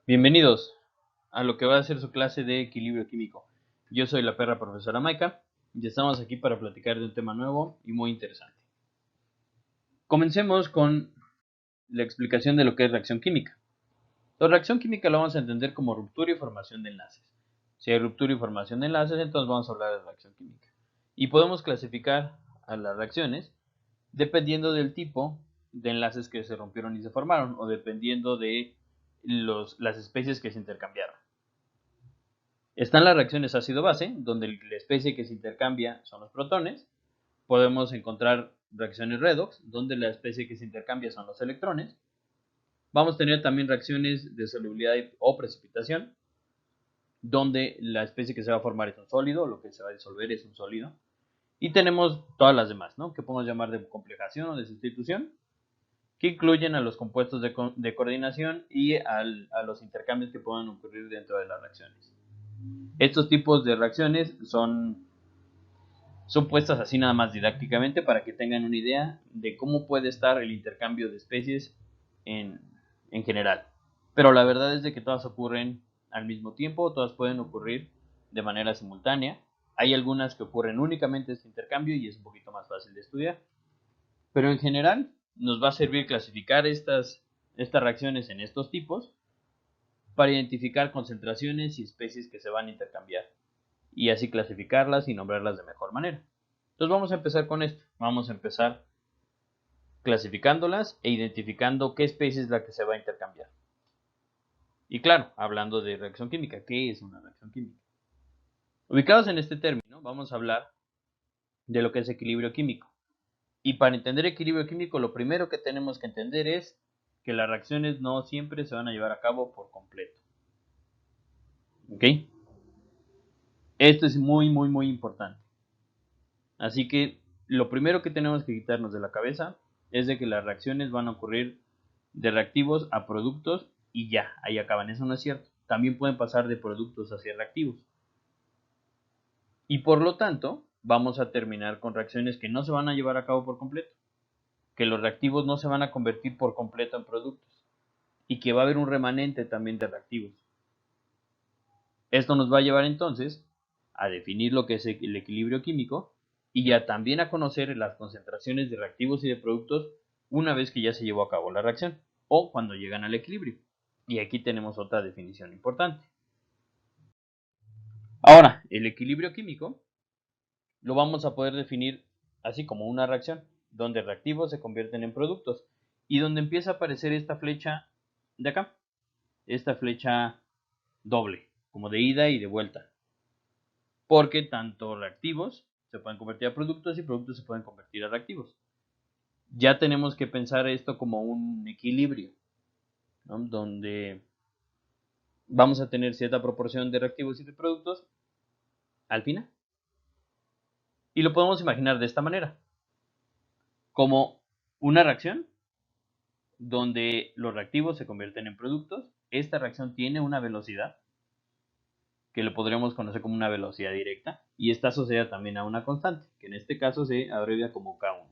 Bienvenidos a lo que va a ser su clase de equilibrio químico. Yo soy la perra profesora Maika y estamos aquí para platicar de un tema nuevo y muy interesante. Comencemos con la explicación de lo que es reacción química. La reacción química la vamos a entender como ruptura y formación de enlaces. Si hay ruptura y formación de enlaces, entonces vamos a hablar de reacción química. Y podemos clasificar a las reacciones dependiendo del tipo de enlaces que se rompieron y se formaron o dependiendo de las especies que se intercambiaron. Están las reacciones ácido-base, donde la especie que se intercambia son los protones. Podemos encontrar reacciones redox, donde la especie que se intercambia son los electrones. Vamos a tener también reacciones de solubilidad o precipitación, donde la especie que se va a formar es un sólido, lo que se va a disolver es un sólido. Y tenemos todas las demás, ¿no? Que podemos llamar de complejación o de sustitución, que incluyen a los compuestos de coordinación y a los intercambios que pueden ocurrir dentro de las reacciones. Estos tipos de reacciones son puestas así nada más didácticamente para que tengan una idea de cómo puede estar el intercambio de especies en general. Pero la verdad es de que todas ocurren al mismo tiempo, todas pueden ocurrir de manera simultánea. Hay algunas que ocurren únicamente este intercambio y es un poquito más fácil de estudiar. Pero en general nos va a servir clasificar estas reacciones en estos tipos para identificar concentraciones y especies que se van a intercambiar y así clasificarlas y nombrarlas de mejor manera. Entonces vamos a empezar con esto. Vamos a empezar clasificándolas e identificando qué especie es la que se va a intercambiar. Y claro, hablando de reacción química, ¿qué es una reacción química? Ubicados en este término, vamos a hablar de lo que es equilibrio químico. Y para entender equilibrio químico, lo primero que tenemos que entender es que las reacciones no siempre se van a llevar a cabo por completo. ¿Ok? Esto es muy importante. Así que lo primero que tenemos que quitarnos de la cabeza es de que las reacciones van a ocurrir de reactivos a productos y ya, ahí acaban. Eso no es cierto. También pueden pasar de productos hacia reactivos. Y por lo tanto, vamos a terminar con reacciones que no se van a llevar a cabo por completo. Que los reactivos no se van a convertir por completo en productos. Y que va a haber un remanente también de reactivos. Esto nos va a llevar entonces a definir lo que es el equilibrio químico y ya también a conocer las concentraciones de reactivos y de productos una vez que ya se llevó a cabo la reacción o cuando llegan al equilibrio. Y aquí tenemos otra definición importante. Ahora, el equilibrio químico lo vamos a poder definir así como una reacción, donde reactivos se convierten en productos y donde empieza a aparecer esta flecha de acá, esta flecha doble, como de ida y de vuelta. Porque tanto reactivos se pueden convertir a productos y productos se pueden convertir a reactivos. Ya tenemos que pensar esto como un equilibrio, ¿no? Donde vamos a tener cierta proporción de reactivos y de productos al final. Y lo podemos imaginar de esta manera, como una reacción donde los reactivos se convierten en productos. Esta reacción tiene una velocidad que lo podríamos conocer como una velocidad directa y está asociada también a una constante, que en este caso se abrevia como K1.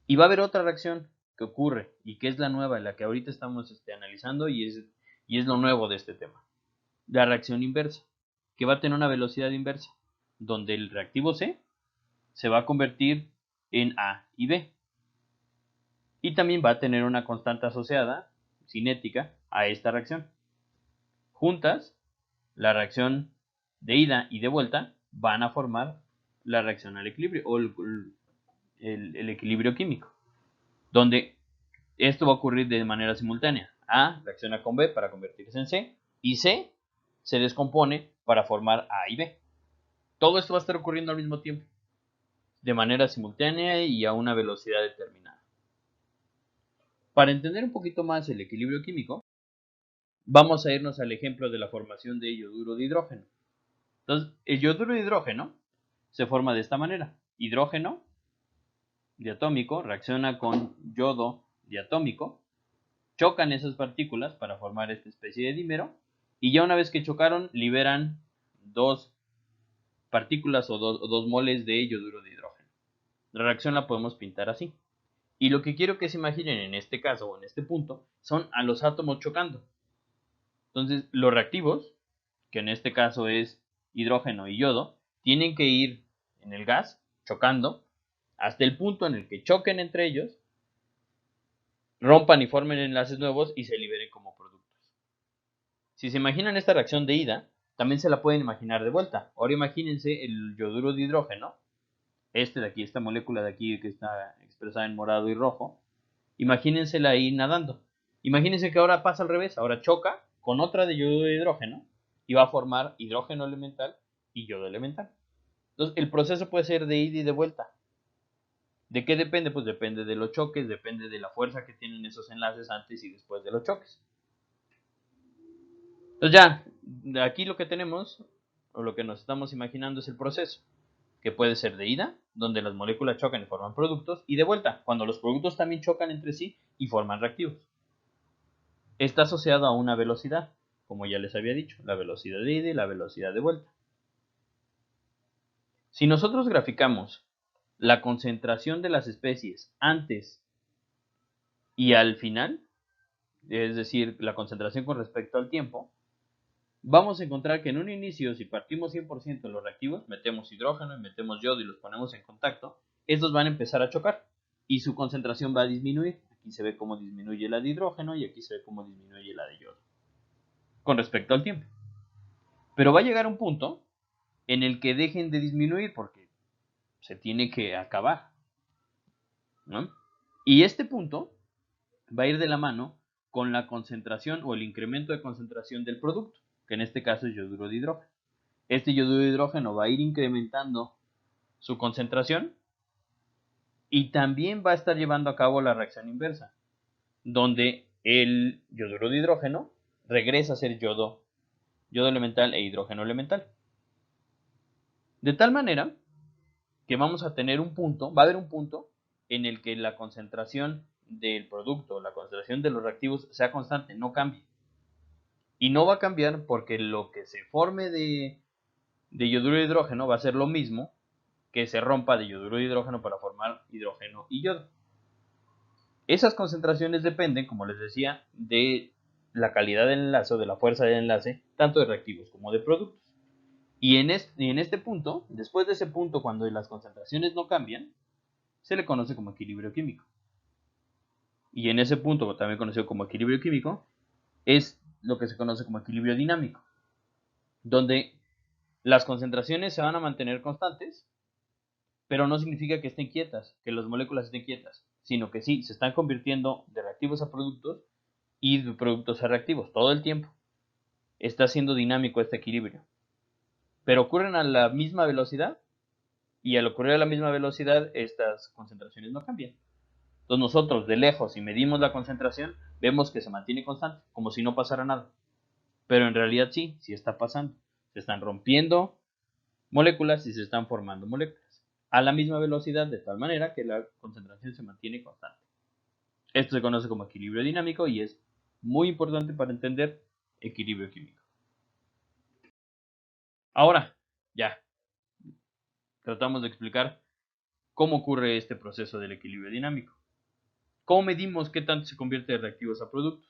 Y va a haber otra reacción que ocurre y que es la nueva, la que ahorita estamos analizando y es lo nuevo de este tema. La reacción inversa, que va a tener una velocidad inversa, donde el reactivo C se va a convertir en A y B. Y también va a tener una constante asociada, cinética, a esta reacción. Juntas, la reacción de ida y de vuelta van a formar la reacción al equilibrio o el equilibrio químico, donde esto va a ocurrir de manera simultánea. A reacciona con B para convertirse en C y C se descompone para formar A y B. Todo esto va a estar ocurriendo al mismo tiempo, de manera simultánea y a una velocidad determinada. Para entender un poquito más el equilibrio químico, vamos a irnos al ejemplo de la formación de yoduro de hidrógeno. Entonces, el yoduro de hidrógeno se forma de esta manera. Hidrógeno diatómico reacciona con yodo diatómico, chocan esas partículas para formar esta especie de dímero y ya una vez que chocaron liberan dos partículas o dos moles de yoduro de hidrógeno. La reacción la podemos pintar así. Y lo que quiero que se imaginen en este caso o en este punto son a los átomos chocando. Entonces, los reactivos, que en este caso es hidrógeno y yodo, tienen que ir en el gas, chocando, hasta el punto en el que choquen entre ellos, rompan y formen enlaces nuevos y se liberen como productos. Si se imaginan esta reacción de ida, también se la pueden imaginar de vuelta. Ahora imagínense el yoduro de hidrógeno, de aquí, esta molécula de aquí que está expresada en morado y rojo, imagínensela ahí nadando. Imagínense que ahora pasa al revés, ahora choca con otra de yoduro de hidrógeno y va a formar hidrógeno elemental y yodo elemental. Entonces, el proceso puede ser de ida y de vuelta. ¿De qué depende? Pues depende de los choques, depende de la fuerza que tienen esos enlaces antes y después de los choques. Entonces ya, aquí lo que tenemos, o lo que nos estamos imaginando es el proceso, que puede ser de ida, donde las moléculas chocan y forman productos, y de vuelta, cuando los productos también chocan entre sí y forman reactivos. Está asociado a una velocidad, como ya les había dicho, la velocidad de ida y la velocidad de vuelta. Si nosotros graficamos la concentración de las especies antes y al final, es decir, la concentración con respecto al tiempo, vamos a encontrar que en un inicio, si partimos 100% de los reactivos, metemos hidrógeno y metemos yodo y los ponemos en contacto, estos van a empezar a chocar y su concentración va a disminuir. Aquí se ve cómo disminuye la de hidrógeno y aquí se ve cómo disminuye la de yodo con respecto al tiempo. Pero va a llegar un punto en el que dejen de disminuir porque se tiene que acabar, ¿no? Y este punto va a ir de la mano con la concentración o el incremento de concentración del producto, que en este caso es yoduro de hidrógeno. Este yoduro de hidrógeno va a ir incrementando su concentración y también va a estar llevando a cabo la reacción inversa, donde el yoduro de hidrógeno regresa a ser yodo elemental e hidrógeno elemental. De tal manera que vamos a tener un punto, va a haber un punto en el que la concentración del producto, la concentración de los reactivos sea constante, no cambie. Y no va a cambiar porque lo que se forme de yoduro de hidrógeno va a ser lo mismo que se rompa de yoduro de hidrógeno para formar hidrógeno y yodo. Esas concentraciones dependen, como les decía, de la calidad del enlace o de la fuerza del enlace, tanto de reactivos como de productos. Y en este punto, después de ese punto, cuando las concentraciones no cambian, se le conoce como equilibrio químico. Y en ese punto, también conocido como equilibrio químico, es lo que se conoce como equilibrio dinámico, donde las concentraciones se van a mantener constantes, pero no significa que estén quietas, que las moléculas estén quietas, sino que sí, se están convirtiendo de reactivos a productos y de productos a reactivos todo el tiempo. Está siendo dinámico este equilibrio. Pero ocurren a la misma velocidad y al ocurrir a la misma velocidad estas concentraciones no cambian. Entonces nosotros de lejos, si medimos la concentración, vemos que se mantiene constante, como si no pasara nada. Pero en realidad sí está pasando. Se están rompiendo moléculas y se están formando moléculas a la misma velocidad, de tal manera que la concentración se mantiene constante. Esto se conoce como equilibrio dinámico y es muy importante para entender equilibrio químico. Ahora, ya, tratamos de explicar cómo ocurre este proceso del equilibrio dinámico. ¿Cómo medimos qué tanto se convierte de reactivos a productos?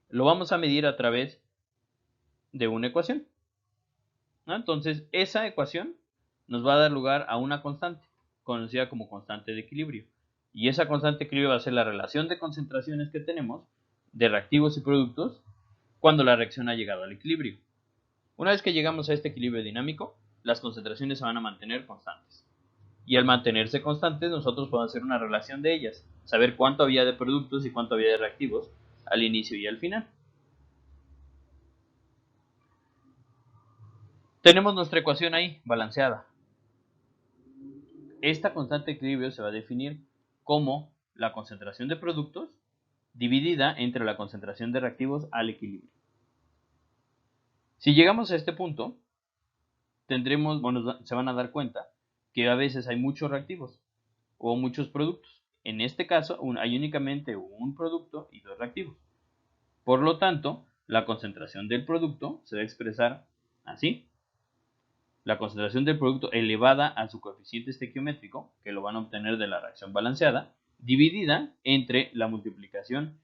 Lo vamos a medir a través de una ecuación. ¿No? Entonces, esa ecuación nos va a dar lugar a una constante, conocida como constante de equilibrio. Y esa constante de equilibrio va a ser la relación de concentraciones que tenemos de reactivos y productos cuando la reacción ha llegado al equilibrio. Una vez que llegamos a este equilibrio dinámico, las concentraciones se van a mantener constantes. Y al mantenerse constantes, nosotros podemos hacer una relación de ellas, saber cuánto había de productos y cuánto había de reactivos al inicio y al final. Tenemos nuestra ecuación ahí, balanceada. Esta constante de equilibrio se va a definir como la concentración de productos dividida entre la concentración de reactivos al equilibrio. Si llegamos a este punto, se van a dar cuenta que a veces hay muchos reactivos o muchos productos. En este caso, hay únicamente un producto y dos reactivos. Por lo tanto, la concentración del producto se va a expresar así. La concentración del producto elevada a su coeficiente estequiométrico, que lo van a obtener de la reacción balanceada, dividida entre la multiplicación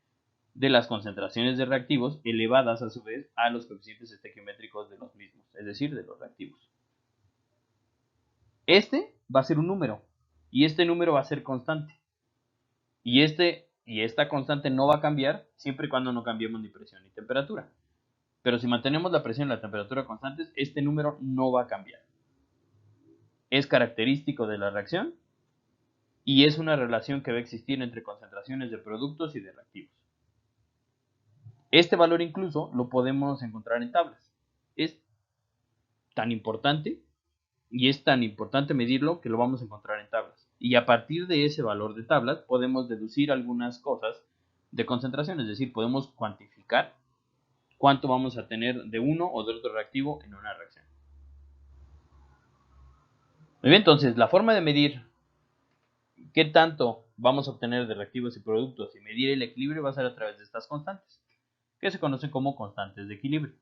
de las concentraciones de reactivos elevadas a su vez a los coeficientes estequiométricos de los mismos, es decir, de los reactivos. Este va a ser un número y este número va a ser constante. Y esta constante no va a cambiar siempre y cuando no cambiemos ni presión ni temperatura. Pero si mantenemos la presión y la temperatura constantes, este número no va a cambiar. Es característico de la reacción y es una relación que va a existir entre concentraciones de productos y de reactivos. Este valor incluso lo podemos encontrar en tablas. Es tan importante y es tan importante medirlo que lo vamos a encontrar en tablas. Y a partir de ese valor de tablas podemos deducir algunas cosas de concentración, es decir, podemos cuantificar cuánto vamos a tener de uno o de otro reactivo en una reacción. Muy bien, entonces la forma de medir qué tanto vamos a obtener de reactivos y productos y medir el equilibrio va a ser a través de estas constantes, que se conocen como constantes de equilibrio,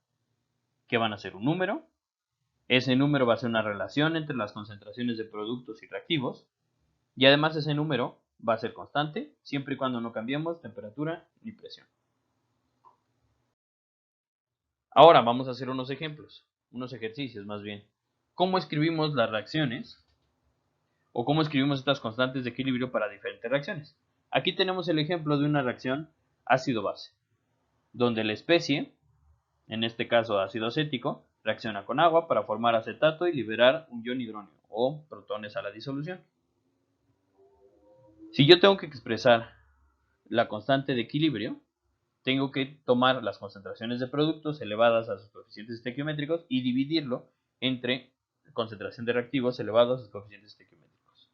que van a ser un número. Ese número va a ser una relación entre las concentraciones de productos y reactivos, y además ese número va a ser constante siempre y cuando no cambiemos temperatura ni presión. Ahora vamos a hacer unos ejemplos, unos ejercicios más bien. ¿Cómo escribimos las reacciones o cómo escribimos estas constantes de equilibrio para diferentes reacciones? Aquí tenemos el ejemplo de una reacción ácido-base, donde la especie, en este caso ácido acético, reacciona con agua para formar acetato y liberar un ion hidrógeno o protones a la disolución. Si yo tengo que expresar la constante de equilibrio, tengo que tomar las concentraciones de productos elevadas a sus coeficientes estequiométricos y dividirlo entre concentración de reactivos elevados a sus coeficientes estequiométricos.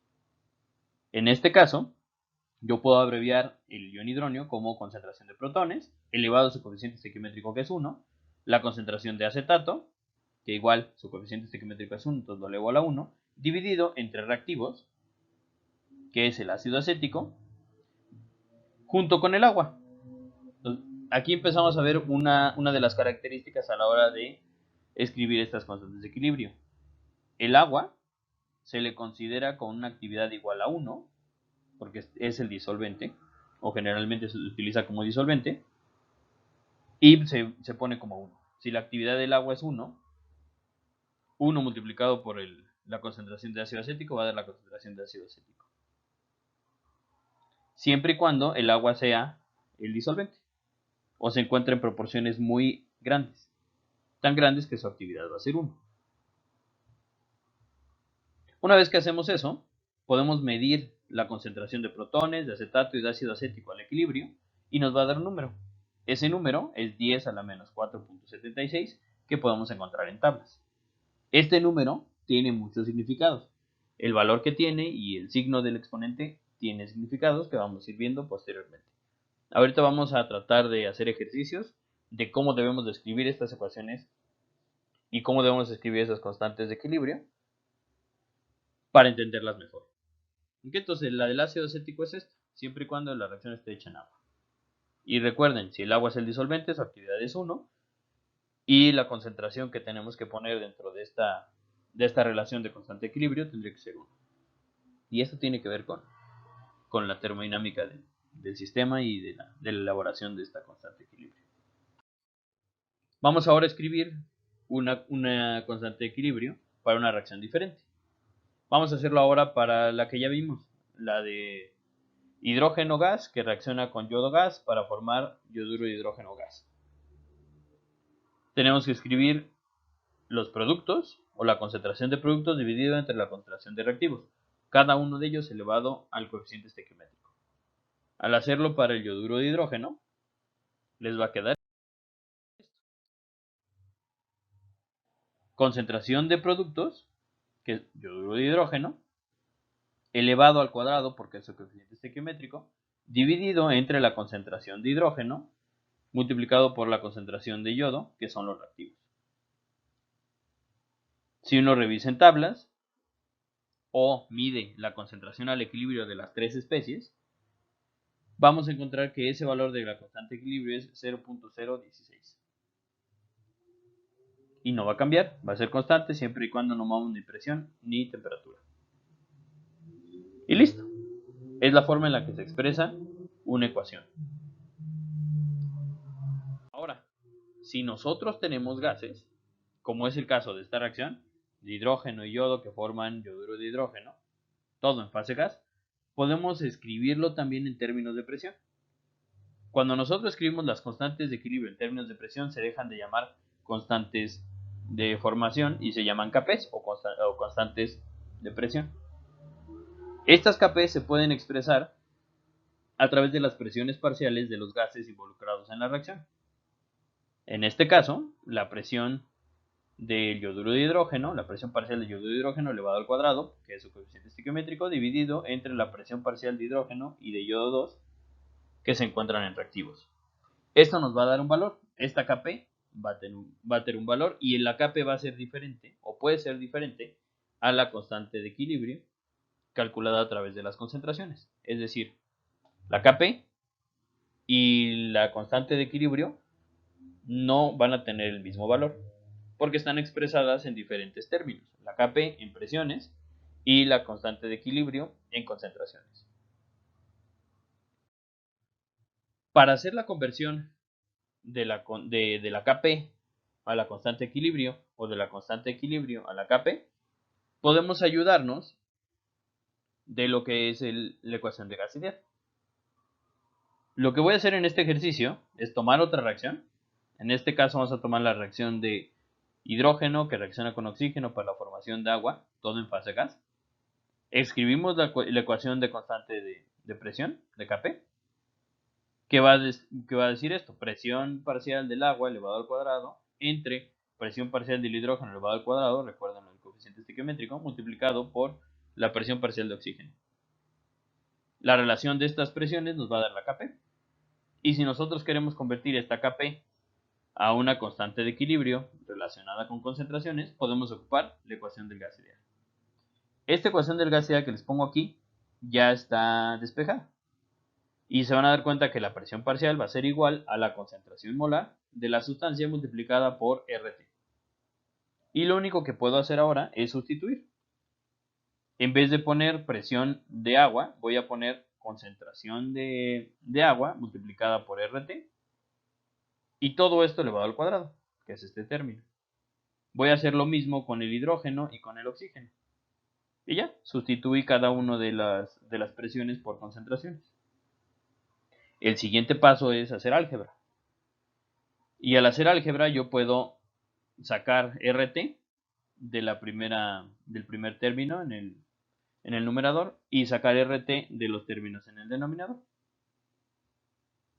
En este caso, yo puedo abreviar el ion hidrógeno como concentración de protones elevado a su coeficiente estequiométrico, que es 1, la concentración de acetato, que igual su coeficiente estequiométrico es 1, entonces lo elevo a la 1, dividido entre reactivos, que es el ácido acético, junto con el agua. Entonces, aquí empezamos a ver una de las características a la hora de escribir estas constantes de equilibrio. El agua se le considera con una actividad igual a 1, porque es el disolvente, o generalmente se utiliza como disolvente, y se pone como 1. Si la actividad del agua es 1, 1 multiplicado por la concentración de ácido acético va a dar la concentración de ácido acético. Siempre y cuando el agua sea el disolvente, o se encuentre en proporciones muy grandes, tan grandes que su actividad va a ser 1. Una vez que hacemos eso, podemos medir la concentración de protones, de acetato y de ácido acético al equilibrio y nos va a dar un número. Ese número es 10 a la menos 4.76 que podemos encontrar en tablas. Este número tiene muchos significados. El valor que tiene y el signo del exponente tiene significados que vamos a ir viendo posteriormente. Ahorita vamos a tratar de hacer ejercicios de cómo debemos de escribir estas ecuaciones y cómo debemos escribir esas constantes de equilibrio para entenderlas mejor. Entonces la del ácido acético es esta, siempre y cuando la reacción esté hecha en agua. Y recuerden, si el agua es el disolvente, su actividad es 1, y la concentración que tenemos que poner dentro de esta relación de constante equilibrio tendría que ser 1. Y esto tiene que ver con la termodinámica del sistema y de la elaboración de esta constante equilibrio. Vamos ahora a escribir una constante de equilibrio para una reacción diferente. Vamos a hacerlo ahora para la que ya vimos, la de hidrógeno gas que reacciona con yodo gas para formar yoduro de hidrógeno gas. Tenemos que escribir los productos o la concentración de productos dividido entre la concentración de reactivos, cada uno de ellos elevado al coeficiente estequiométrico. Al hacerlo para el yoduro de hidrógeno, les va a quedar concentración de productos, que es yoduro de hidrógeno, elevado al cuadrado porque es su coeficiente estequiométrico, dividido entre la concentración de hidrógeno multiplicado por la concentración de yodo, que son los reactivos. Si uno revisa en tablas o mide la concentración al equilibrio de las tres especies, vamos a encontrar que ese valor de la constante de equilibrio es 0.016. Y no va a cambiar, va a ser constante siempre y cuando no movamos ni presión ni temperatura. Y listo. Es la forma en la que se expresa una ecuación. si nosotros tenemos gases, como es el caso de esta reacción, de hidrógeno y yodo que forman yoduro de hidrógeno, todo en fase gas, podemos escribirlo también en términos de presión. Cuando nosotros escribimos las constantes de equilibrio en términos de presión, se dejan de llamar constantes de formación y se llaman Kps o constantes de presión. Estas Kp se pueden expresar a través de las presiones parciales de los gases involucrados en la reacción. En este caso, la presión del yoduro de hidrógeno, la presión parcial del yoduro de hidrógeno elevado al cuadrado, que es su coeficiente estequiométrico, dividido entre la presión parcial de hidrógeno y de yodo 2, que se encuentran en reactivos. Esto nos va a dar un valor. Esta Kp va a tener un valor y la Kp va a ser diferente, o puede ser diferente, a la constante de equilibrio calculada a través de las concentraciones. Es decir, la Kp y la constante de equilibrio no van a tener el mismo valor, porque están expresadas en diferentes términos. La Kp en presiones y la constante de equilibrio en concentraciones. Para hacer la conversión de la Kp a la constante de equilibrio o de la constante de equilibrio a la Kp, podemos ayudarnos de lo que es la ecuación de gas ideal. Lo que voy a hacer en este ejercicio es tomar otra reacción. En este caso vamos a tomar la reacción de hidrógeno que reacciona con oxígeno para la formación de agua, todo en fase gas. Escribimos la ecuación de constante de presión, de Kp, que va a decir esto: presión parcial del agua elevado al cuadrado entre presión parcial del hidrógeno elevado al cuadrado, recuerden el coeficiente estequiométrico, multiplicado por la presión parcial de oxígeno. La relación de estas presiones nos va a dar la Kp. Y si nosotros queremos convertir esta Kp a una constante de equilibrio relacionada con concentraciones, podemos ocupar la ecuación del gas ideal. Esta ecuación del gas ideal que les pongo aquí ya está despejada. Y se van a dar cuenta que la presión parcial va a ser igual a la concentración molar de la sustancia multiplicada por RT. Y lo único que puedo hacer ahora es sustituir. En vez de poner presión de agua, voy a poner concentración de agua multiplicada por RT. Y todo esto elevado al cuadrado, que es este término. Voy a hacer lo mismo con el hidrógeno y con el oxígeno. Y ya, sustituí cada una de las presiones por concentraciones. El siguiente paso es hacer álgebra. Y al hacer álgebra yo puedo sacar RT del primer término en el numerador y sacar RT de los términos en el denominador.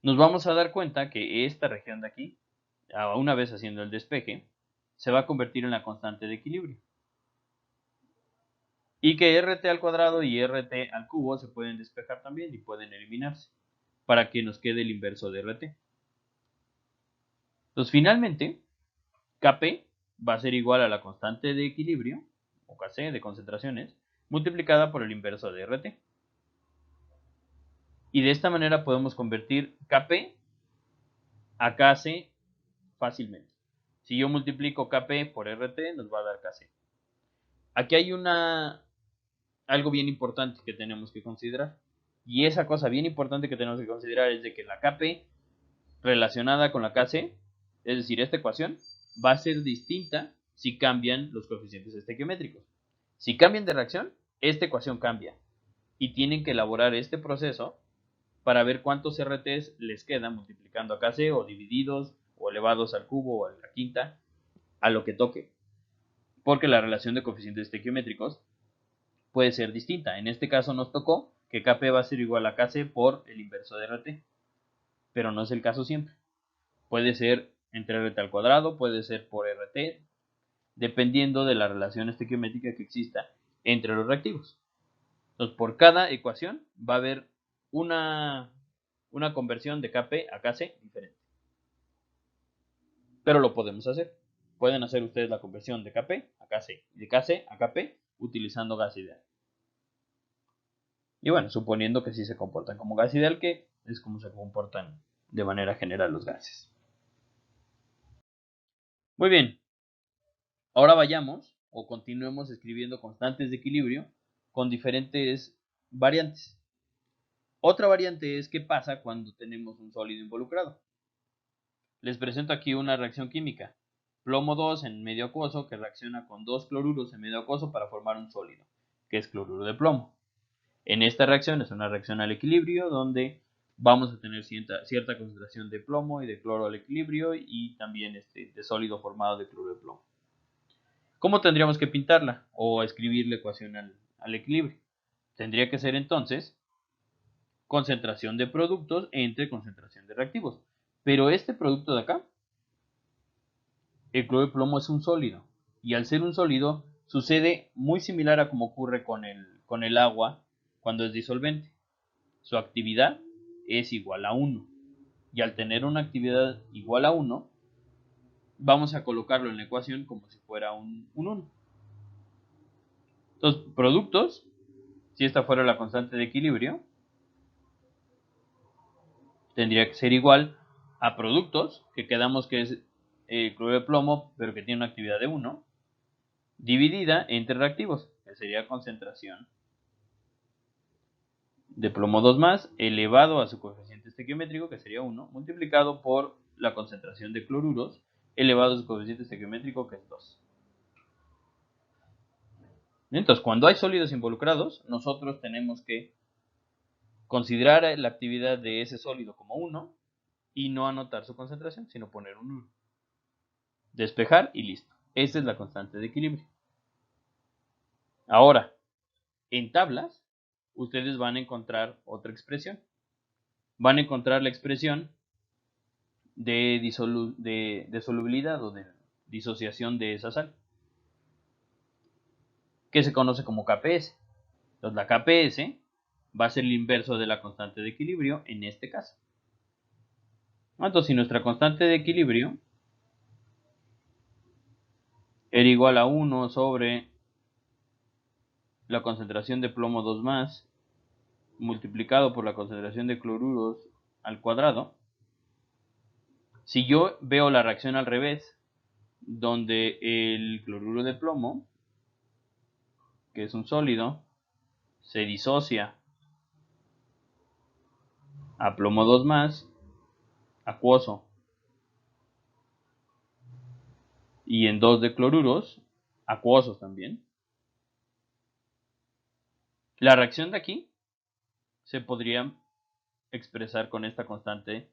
Nos vamos a dar cuenta que esta región de aquí, una vez haciendo el despeje, se va a convertir en la constante de equilibrio. Y que RT al cuadrado y RT al cubo se pueden despejar también y pueden eliminarse para que nos quede el inverso de RT. Entonces, finalmente, Kp va a ser igual a la constante de equilibrio, o Kc de concentraciones, multiplicada por el inverso de RT. Y de esta manera podemos convertir Kp a Kc fácilmente. Si yo multiplico Kp por RT, nos va a dar Kc. Aquí hay algo bien importante que tenemos que considerar. Y esa cosa bien importante que tenemos que considerar es de que la Kp relacionada con la Kc, es decir, esta ecuación, va a ser distinta si cambian los coeficientes estequiométricos. Si cambian de reacción, esta ecuación cambia. Y tienen que elaborar este proceso para ver cuántos RTs les quedan multiplicando a Kc o divididos o elevados al cubo o a la quinta, a lo que toque. Porque la relación de coeficientes estequiométricos puede ser distinta. En este caso nos tocó que Kp va a ser igual a Kc por el inverso de RT. Pero no es el caso siempre. Puede ser entre RT al cuadrado, puede ser por RT, dependiendo de la relación estequiométrica que exista entre los reactivos. Entonces, por cada ecuación va a haber una conversión de Kp a Kc diferente. Pero lo podemos hacer. Pueden hacer ustedes la conversión de Kp a Kc y de Kc a Kp utilizando gas ideal. Y bueno, suponiendo que sí se comportan como gas ideal, que es como se comportan de manera general los gases. Muy bien. Ahora vayamos o continuemos escribiendo constantes de equilibrio con diferentes variantes. Otra variante es qué pasa cuando tenemos un sólido involucrado. Les presento aquí una reacción química. Plomo 2 en medio acuoso que reacciona con 2 cloruros en medio acuoso para formar un sólido, que es cloruro de plomo. En esta reacción es una reacción al equilibrio donde vamos a tener cierta concentración de plomo y de cloro al equilibrio y también de sólido formado de cloruro de plomo. ¿Cómo tendríamos que pintarla o escribir la ecuación al equilibrio? Tendría que ser entonces concentración de productos entre concentración de reactivos. Pero este producto de acá, el cloro de plomo es un sólido. Y al ser un sólido, sucede muy similar a como ocurre con el agua cuando es disolvente. Su actividad es igual a 1. Y al tener una actividad igual a 1, vamos a colocarlo en la ecuación como si fuera un 1. Entonces, productos, si esta fuera la constante de equilibrio, tendría que ser igual a productos, que quedamos que es cloruro de plomo, pero que tiene una actividad de 1, dividida entre reactivos, que sería concentración de plomo 2 más, elevado a su coeficiente estequiométrico, que sería 1, multiplicado por la concentración de cloruros, elevado a su coeficiente estequiométrico, que es 2. Entonces, cuando hay sólidos involucrados, nosotros tenemos que considerar la actividad de ese sólido como 1 y no anotar su concentración, sino poner un 1. Despejar y listo. Esta es la constante de equilibrio. Ahora, en tablas, ustedes van a encontrar otra expresión. Van a encontrar la expresión de solubilidad o de disociación de esa sal, que se conoce como KPS. Entonces, la KPS va a ser el inverso de la constante de equilibrio en este caso. Entonces, si nuestra constante de equilibrio era igual a 1 sobre la concentración de plomo 2 más multiplicado por la concentración de cloruros al cuadrado, si yo veo la reacción al revés, donde el cloruro de plomo, que es un sólido, se disocia a plomo 2 más, acuoso, y en 2 de cloruros, acuosos también. La reacción de aquí se podría expresar con esta constante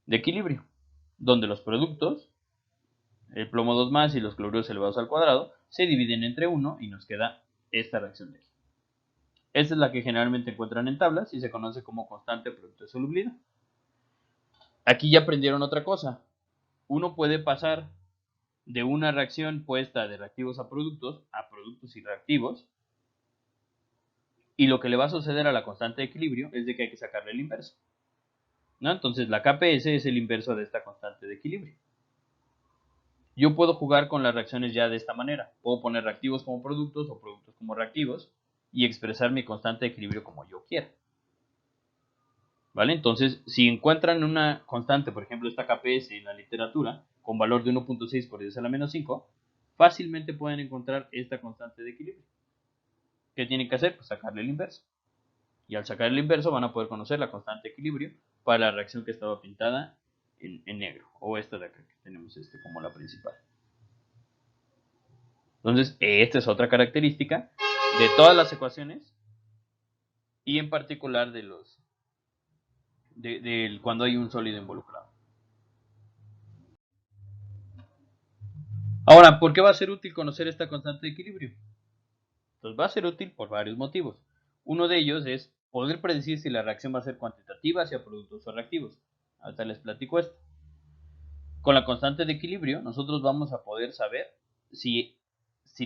de equilibrio, donde los productos, el plomo 2 más y los cloruros elevados al cuadrado, se dividen entre 1 y nos queda esta reacción de aquí. Esta es la que generalmente encuentran en tablas y se conoce como constante producto de solubilidad. Aquí ya aprendieron otra cosa. Uno puede pasar de una reacción puesta de reactivos a productos y reactivos, y lo que le va a suceder a la constante de equilibrio es de que hay que sacarle el inverso, ¿no? Entonces la KPS es el inverso de esta constante de equilibrio. Yo puedo jugar con las reacciones ya de esta manera. Puedo poner reactivos como productos o productos como reactivos y expresar mi constante de equilibrio como yo quiera. ¿Vale? Entonces, si encuentran una constante, por ejemplo esta KPS en la literatura, con valor de 1.6 por 10 a la menos 5, fácilmente pueden encontrar esta constante de equilibrio. ¿Qué tienen que hacer? Pues sacarle el inverso. Y al sacar el inverso van a poder conocer la constante de equilibrio para la reacción que estaba pintada en negro, o esta de acá que tenemos como la principal. Entonces, esta es otra característica de todas las ecuaciones y en particular de cuando hay un sólido involucrado. Ahora, ¿por qué va a ser útil conocer esta constante de equilibrio? Pues va a ser útil por varios motivos. Uno de ellos es poder predecir si la reacción va a ser cuantitativa hacia productos o reactivos. Ahorita les platico esto. Con la constante de equilibrio, nosotros vamos a poder saber si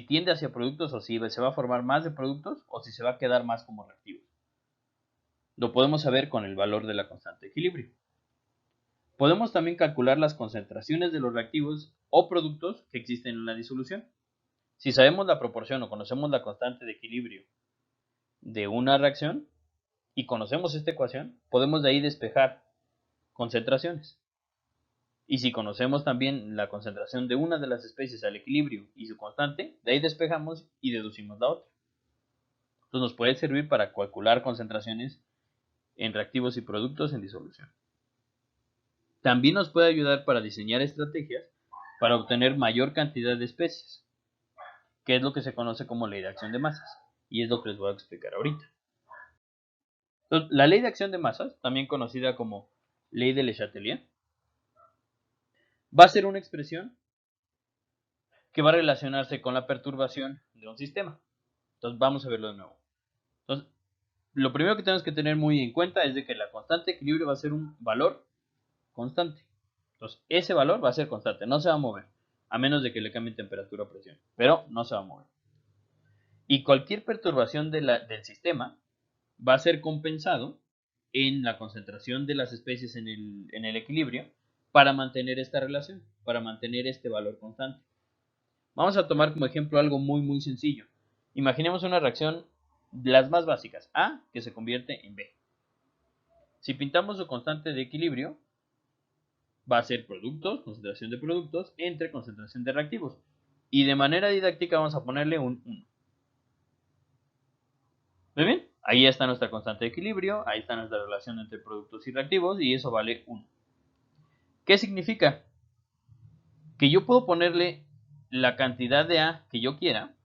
tiende hacia productos o si se va a formar más de productos o si se va a quedar más como reactivos. Lo podemos saber con el valor de la constante de equilibrio. Podemos también calcular las concentraciones de los reactivos o productos que existen en la disolución. Si sabemos la proporción o conocemos la constante de equilibrio de una reacción y conocemos esta ecuación, podemos de ahí despejar concentraciones. Y si conocemos también la concentración de una de las especies al equilibrio y su constante, de ahí despejamos y deducimos la otra. Entonces nos puede servir para calcular concentraciones en reactivos y productos en disolución. también nos puede ayudar para diseñar estrategias para obtener mayor cantidad de especies, que es lo que se conoce como ley de acción de masas, y es lo que les voy a explicar ahorita. Entonces, la ley de acción de masas, también conocida como ley de Le Chatelier, va a ser una expresión que va a relacionarse con la perturbación de un sistema. Entonces vamos a verlo de nuevo. Entonces, lo primero que tenemos que tener muy en cuenta es de que la constante de equilibrio va a ser un valor constante. Entonces, ese valor va a ser constante, no se va a mover, a menos de que le cambie temperatura o presión, pero no se va a mover. Y cualquier perturbación del sistema va a ser compensado en la concentración de las especies en el equilibrio para mantener esta relación, para mantener este valor constante. Vamos a tomar como ejemplo algo muy sencillo. Imaginemos una reacción de las más básicas, A que se convierte en B. Si pintamos su constante de equilibrio, va a ser productos, concentración de productos, entre concentración de reactivos. Y de manera didáctica vamos a ponerle un 1. ¿Muy bien? Ahí está nuestra constante de equilibrio, ahí está nuestra relación entre productos y reactivos, y eso vale 1. ¿Qué significa? Que yo puedo ponerle la cantidad de A que yo quiera,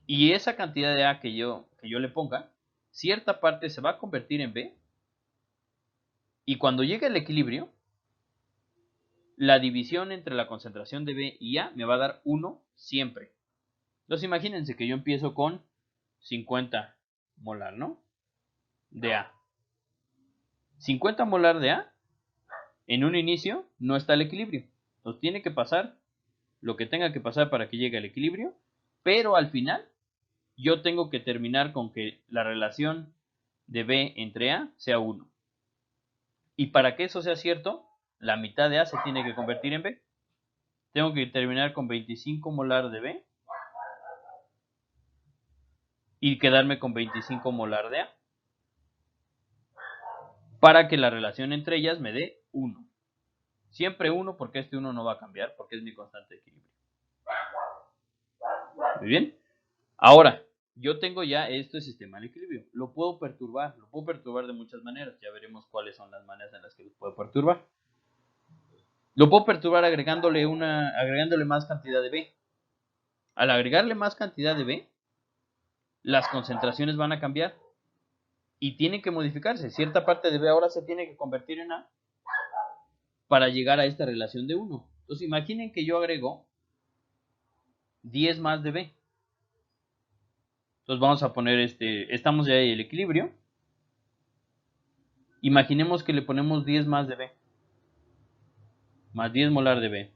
y esa cantidad de A que yo le ponga, cierta parte se va a convertir en B, y cuando llegue al equilibrio, la división entre la concentración de B y A me va a dar 1 siempre. Entonces imagínense que yo empiezo con 50 molar, ¿no? De A. 50 molar de A, en un inicio no está el equilibrio. Entonces tiene que pasar lo que tenga que pasar para que llegue al equilibrio, pero al final yo tengo que terminar con que la relación de B entre A sea 1. Y para que eso sea cierto, la mitad de A se tiene que convertir en B. Tengo que terminar con 25 molar de B y quedarme con 25 molar de A, para que la relación entre ellas me dé 1. Siempre 1 porque este 1 no va a cambiar, porque es mi constante de equilibrio. Muy bien. Ahora, yo tengo ya este sistema de equilibrio. Lo puedo perturbar de muchas maneras. Ya veremos cuáles son las maneras en las que lo puedo perturbar. Lo puedo perturbar agregándole más cantidad de B. Al agregarle más cantidad de B, las concentraciones van a cambiar y tienen que modificarse. Cierta parte de B ahora se tiene que convertir en A para llegar a esta relación de 1. Entonces imaginen que yo agrego 10 más de B. Entonces vamos a poner estamos ya en el equilibrio. Imaginemos que le ponemos 10 más de B. Más 10 molar de B.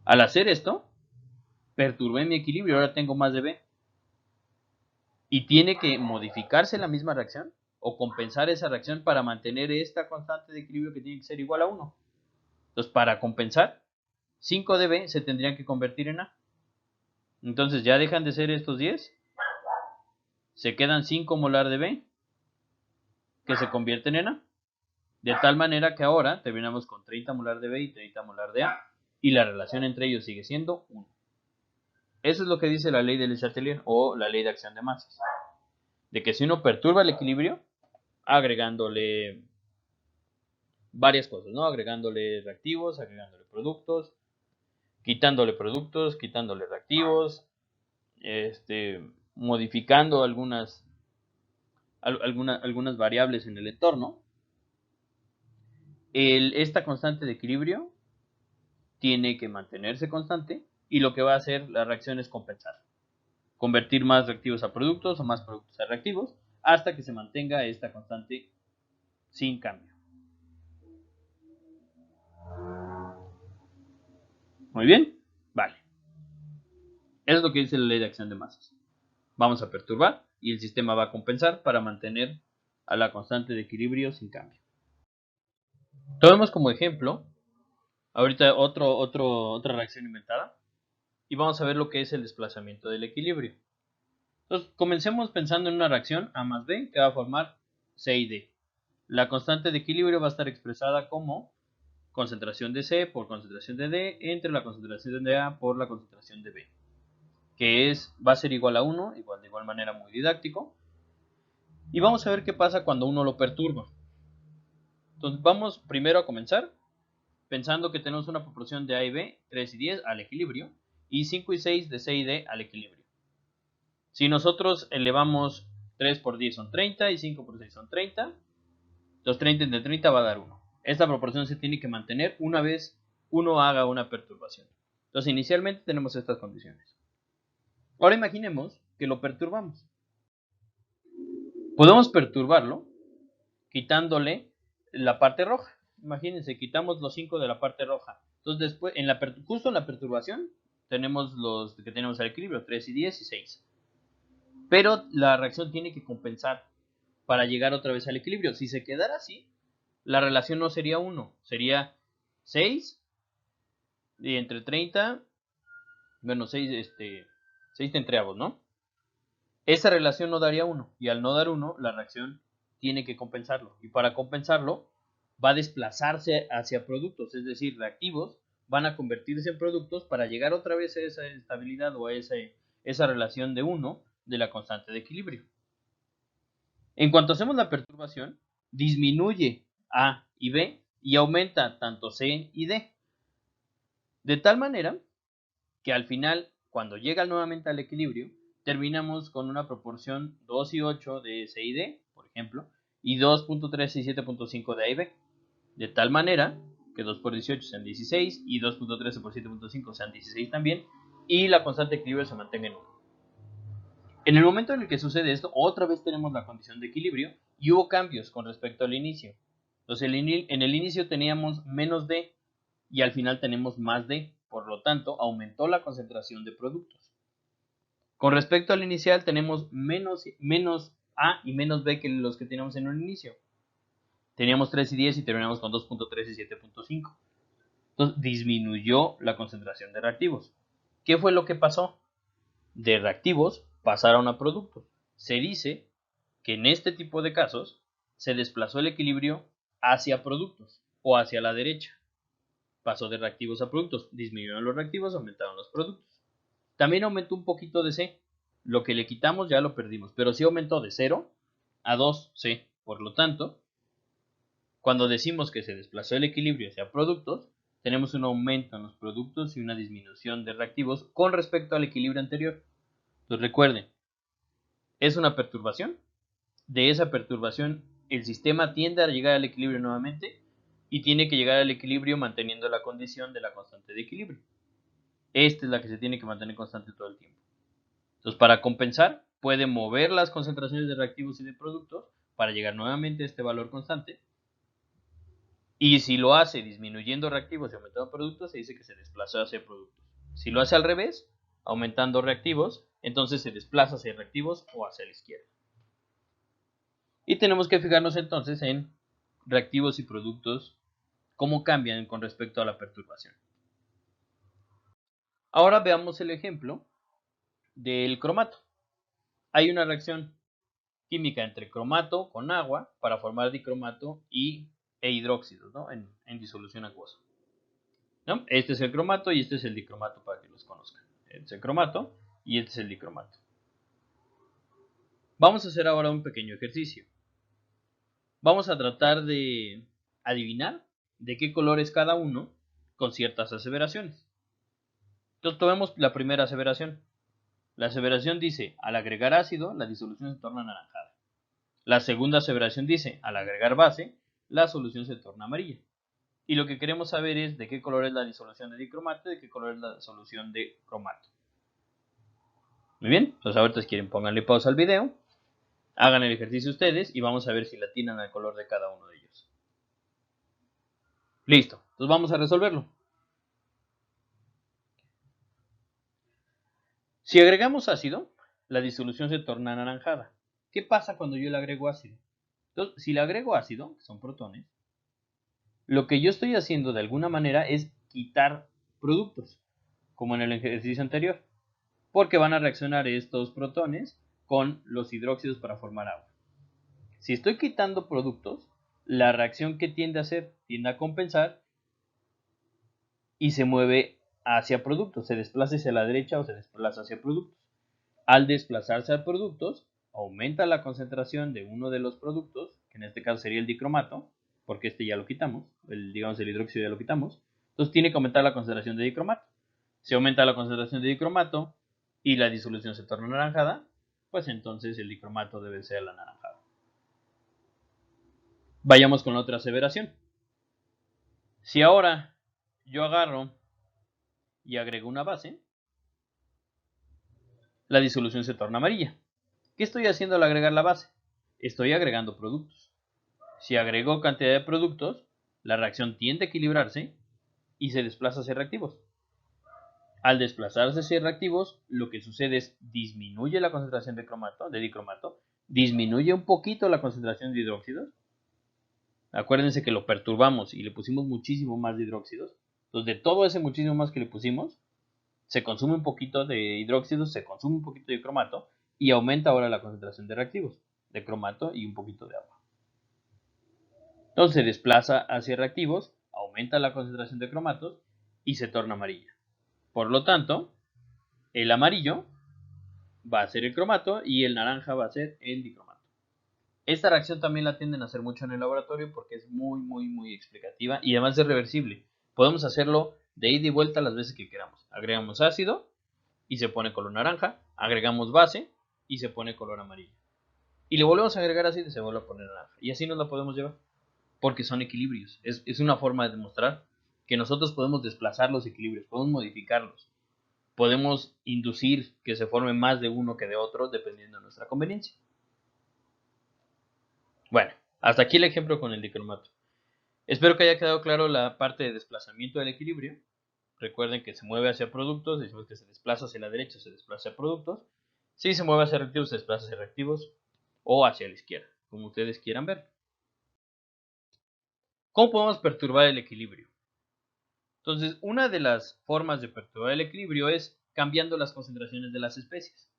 Al hacer esto, perturbé mi equilibrio, ahora tengo más de B. Y tiene que modificarse la misma reacción o compensar esa reacción para mantener esta constante de equilibrio que tiene que ser igual a 1. Entonces, para compensar, 5 de B se tendrían que convertir en A. Entonces, ya dejan de ser estos 10. Se quedan 5 molar de B que se convierten en A. De tal manera que ahora terminamos con 30 molar de B y 30 molar de A. Y la relación entre ellos sigue siendo 1. Eso es lo que dice la ley de Le Chatelier o la ley de acción de masas. De que si uno perturba el equilibrio, agregándole varias cosas, ¿no? Agregándole reactivos, agregándole productos, quitándole reactivos, modificando algunas variables en el entorno. Esta constante de equilibrio tiene que mantenerse constante y lo que va a hacer la reacción es compensar. Convertir más reactivos a productos o más productos a reactivos hasta que se mantenga esta constante sin cambio. Muy bien, vale. Eso es lo que dice la ley de acción de masas. Vamos a perturbar y el sistema va a compensar para mantener a la constante de equilibrio sin cambio. Tomemos como ejemplo ahorita otra reacción inventada y vamos a ver lo que es el desplazamiento del equilibrio. Entonces, comencemos pensando en una reacción A más B que va a formar C y D. La constante de equilibrio va a estar expresada como concentración de C por concentración de D entre la concentración de A por la concentración de B, que va a ser igual a 1, de igual manera muy didáctico. Y vamos a ver qué pasa cuando uno lo perturba. Entonces vamos primero a comenzar pensando que tenemos una proporción de A y B, 3 y 10 al equilibrio, y 5 y 6 de C y D al equilibrio. Si nosotros elevamos 3 por 10 son 30 y 5 por 6 son 30, los 30 entre 30 va a dar 1. Esta proporción se tiene que mantener una vez uno haga una perturbación. Entonces inicialmente tenemos estas condiciones. Ahora imaginemos que lo perturbamos. Podemos perturbarlo quitándole la parte roja. Imagínense, quitamos los 5 de la parte roja. Entonces después, justo en la perturbación, tenemos los que tenemos al equilibrio, 3 y 10 y 6. Pero la reacción tiene que compensar para llegar otra vez al equilibrio. Si se quedara así, la relación no sería 1, sería 6 y entre 30, bueno, 6 centavos, ¿no? Esa relación no daría 1, y al no dar 1, la reacción tiene que compensarlo. Y para compensarlo, va a desplazarse hacia productos, es decir, reactivos van a convertirse en productos para llegar otra vez a esa estabilidad o a esa relación de 1 de la constante de equilibrio. En cuanto hacemos la perturbación, disminuye A y B y aumenta tanto C y D. De tal manera que al final, cuando llega nuevamente al equilibrio, terminamos con una proporción 2 y 8 de C y D, por ejemplo, y 2.3 y 7.5 de A y B. De tal manera que 2 por 18 sean 16 y 2.13 por 7.5 sean 16 también, y la constante de equilibrio se mantenga en 1. En el momento en el que sucede esto, otra vez tenemos la condición de equilibrio y hubo cambios con respecto al inicio. Entonces en el inicio teníamos menos D y al final tenemos más D, por lo tanto aumentó la concentración de productos. Con respecto al inicial tenemos menos A y menos B que los que teníamos en un inicio. Teníamos 3 y 10 y terminamos con 2.3 y 7.5. Entonces disminuyó la concentración de reactivos. ¿Qué fue lo que pasó? De reactivos pasaron a productos. Se dice que en este tipo de casos se desplazó el equilibrio hacia productos o hacia la derecha. Pasó de reactivos a productos. Disminuyeron los reactivos, aumentaron los productos. También aumentó un poquito de C. Lo que le quitamos ya lo perdimos, pero sí aumentó de 0 a 2C. Por lo tanto, cuando decimos que se desplazó el equilibrio hacia productos, tenemos un aumento en los productos y una disminución de reactivos con respecto al equilibrio anterior. Entonces recuerden, es una perturbación. De esa perturbación, el sistema tiende a llegar al equilibrio nuevamente y tiene que llegar al equilibrio manteniendo la condición de la constante de equilibrio. Esta es la que se tiene que mantener constante todo el tiempo. Entonces, para compensar, puede mover las concentraciones de reactivos y de productos para llegar nuevamente a este valor constante. Y si lo hace disminuyendo reactivos y aumentando productos, se dice que se desplazó hacia productos. Si lo hace al revés, aumentando reactivos, entonces se desplaza hacia reactivos o hacia la izquierda. Y tenemos que fijarnos entonces en reactivos y productos, cómo cambian con respecto a la perturbación. Ahora veamos el ejemplo del cromato. Hay una reacción química entre cromato con agua para formar dicromato e hidróxidos, ¿no? en disolución acuosa, ¿no? Este es el cromato y este es el dicromato para que los conozcan. Este es el cromato y este es el dicromato. Vamos a hacer ahora un pequeño ejercicio. Vamos a tratar de adivinar de qué color es cada uno con ciertas aseveraciones. Entonces tomemos la primera aseveración. La aseveración dice, al agregar ácido, la disolución se torna anaranjada. La segunda aseveración dice, al agregar base, la solución se torna amarilla. Y lo que queremos saber es de qué color es la disolución de dicromato y de qué color es la solución de cromato. Muy bien, entonces ahorita si quieren pónganle pausa al video, hagan el ejercicio ustedes y vamos a ver si le atinan al color de cada uno de ellos. Listo, entonces vamos a resolverlo. Si agregamos ácido, la disolución se torna anaranjada. ¿Qué pasa cuando yo le agrego ácido? Entonces, si le agrego ácido, que son protones, lo que yo estoy haciendo de alguna manera es quitar productos, como en el ejercicio anterior, porque van a reaccionar estos protones con los hidróxidos para formar agua. Si estoy quitando productos, la reacción que tiende a hacer tiende a compensar y se mueve hacia productos, se desplaza hacia la derecha o se desplaza hacia productos. Al desplazarse a productos, aumenta la concentración de uno de los productos, que en este caso sería el dicromato, porque este ya lo quitamos, digamos el hidróxido ya lo quitamos, entonces tiene que aumentar la concentración de dicromato. Si aumenta la concentración de dicromato y la disolución se torna anaranjada, pues entonces el dicromato debe ser el anaranjado. Vayamos con la otra aseveración. Si ahora yo agarro y agrego una base, la disolución se torna amarilla. ¿Qué estoy haciendo al agregar la base? Estoy agregando productos. Si agrego cantidad de productos, la reacción tiende a equilibrarse y se desplaza hacia reactivos. Al desplazarse hacia reactivos, lo que sucede es disminuye la concentración de dicromato, disminuye un poquito la concentración de hidróxidos. Acuérdense que lo perturbamos y le pusimos muchísimo más de hidróxidos. Entonces, de todo ese muchísimo más que le pusimos, se consume un poquito de hidróxidos, se consume un poquito de cromato y aumenta ahora la concentración de reactivos, de cromato y un poquito de agua. Entonces se desplaza hacia reactivos, aumenta la concentración de cromatos y se torna amarilla. Por lo tanto, el amarillo va a ser el cromato y el naranja va a ser el dicromato. Esta reacción también la tienden a hacer mucho en el laboratorio porque es muy explicativa y además es reversible. Podemos hacerlo de ida y vuelta las veces que queramos. Agregamos ácido y se pone color naranja, agregamos base y se pone color amarillo. Y le volvemos a agregar ácido y se vuelve a poner naranja. Y así nos la podemos llevar porque son equilibrios. Es una forma de demostrar que nosotros podemos desplazar los equilibrios, podemos modificarlos. Podemos inducir que se forme más de uno que de otro dependiendo de nuestra conveniencia. Bueno, hasta aquí el ejemplo con el dicromato. Espero que haya quedado claro la parte de desplazamiento del equilibrio. Recuerden que se mueve hacia productos, decimos que se desplaza hacia la derecha, se desplaza hacia productos. Si se mueve hacia reactivos, se desplaza hacia reactivos o hacia la izquierda, como ustedes quieran ver. ¿Cómo podemos perturbar el equilibrio? Entonces, una de las formas de perturbar el equilibrio es cambiando las concentraciones de las especies.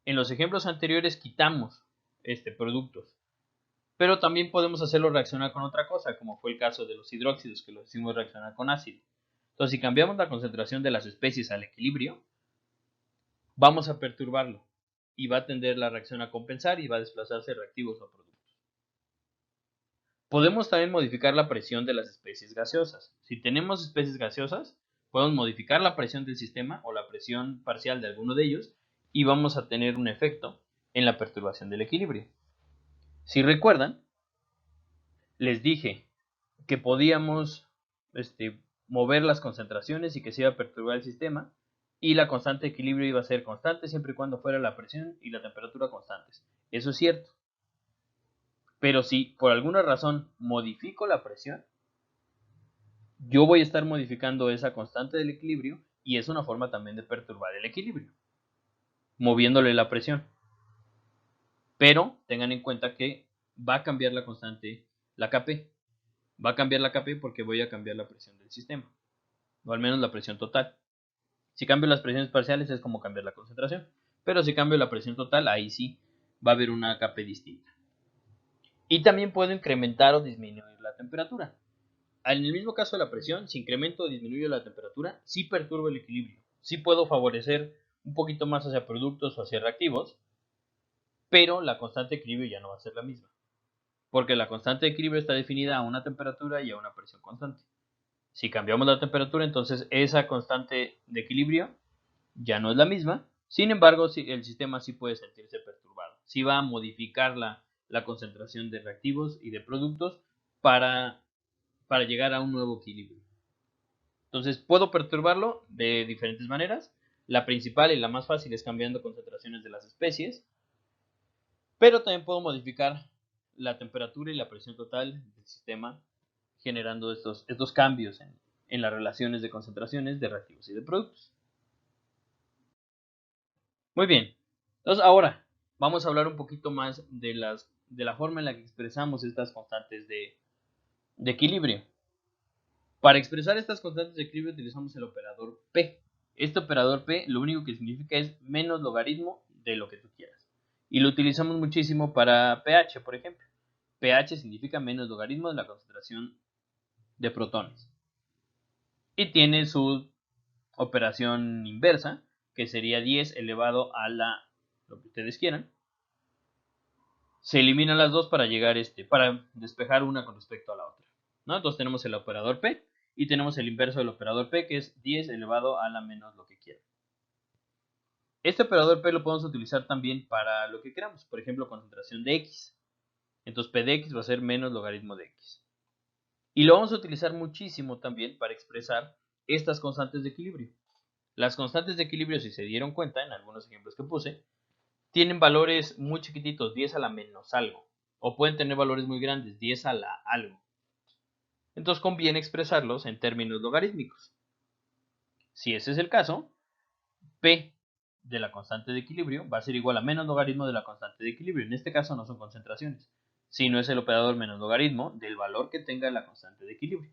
En los ejemplos anteriores quitamos productos, pero también podemos hacerlo reaccionar con otra cosa, como fue el caso de los hidróxidos, que lo hicimos reaccionar con ácido. Entonces, si cambiamos la concentración de las especies al equilibrio, vamos a perturbarlo y va a tender la reacción a compensar y va a desplazarse reactivos o productos. Podemos también modificar la presión de las especies gaseosas. Si tenemos especies gaseosas, podemos modificar la presión del sistema o la presión parcial de alguno de ellos y vamos a tener un efecto en la perturbación del equilibrio. Si recuerdan, les dije que podíamos mover las concentraciones y que se iba a perturbar el sistema y la constante de equilibrio iba a ser constante siempre y cuando fuera la presión y la temperatura constantes. Eso es cierto. Pero si por alguna razón modifico la presión, yo voy a estar modificando esa constante del equilibrio y es una forma también de perturbar el equilibrio, moviéndole la presión. Pero tengan en cuenta que va a cambiar la constante, la Kp. Va a cambiar la Kp porque voy a cambiar la presión del sistema, o al menos la presión total. Si cambio las presiones parciales es como cambiar la concentración, pero si cambio la presión total, ahí sí va a haber una Kp distinta. Y también puedo incrementar o disminuir la temperatura. En el mismo caso de la presión, si incremento o disminuyo la temperatura, sí perturbo el equilibrio. Sí puedo favorecer un poquito más hacia productos o hacia reactivos, pero la constante de equilibrio ya no va a ser la misma. Porque la constante de equilibrio está definida a una temperatura y a una presión constante. Si cambiamos la temperatura, entonces esa constante de equilibrio ya no es la misma. Sin embargo, el sistema sí puede sentirse perturbado. Sí va a modificar la concentración de reactivos y de productos para llegar a un nuevo equilibrio. Entonces, puedo perturbarlo de diferentes maneras. La principal y la más fácil es cambiando concentraciones de las especies, pero también puedo modificar la temperatura y la presión total del sistema generando estos cambios en las relaciones de concentraciones de reactivos y de productos. Muy bien, entonces ahora vamos a hablar un poquito más de la forma en la que expresamos estas constantes de equilibrio. Para expresar estas constantes de equilibrio utilizamos el operador P. Este operador P lo único que significa es menos logaritmo de lo que tú quieras. Y lo utilizamos muchísimo para pH, por ejemplo. pH significa menos logaritmo de la concentración de protones. Y tiene su operación inversa, que sería 10 elevado a lo que ustedes quieran. Se eliminan las dos para llegar para despejar una con respecto a la otra, ¿no? Entonces tenemos el operador P y tenemos el inverso del operador P, que es 10 elevado a la menos lo que quiera. Este operador P lo podemos utilizar también para lo que queramos, por ejemplo, concentración de X. Entonces P de X va a ser menos logaritmo de X. Y lo vamos a utilizar muchísimo también para expresar estas constantes de equilibrio. Las constantes de equilibrio, si se dieron cuenta en algunos ejemplos que puse, tienen valores muy chiquititos, 10 a la menos algo. O pueden tener valores muy grandes, 10 a la algo. Entonces conviene expresarlos en términos logarítmicos. Si ese es el caso, P de la constante de equilibrio va a ser igual a menos logaritmo de la constante de equilibrio. En este caso no son concentraciones, sino es el operador menos logaritmo del valor que tenga la constante de equilibrio.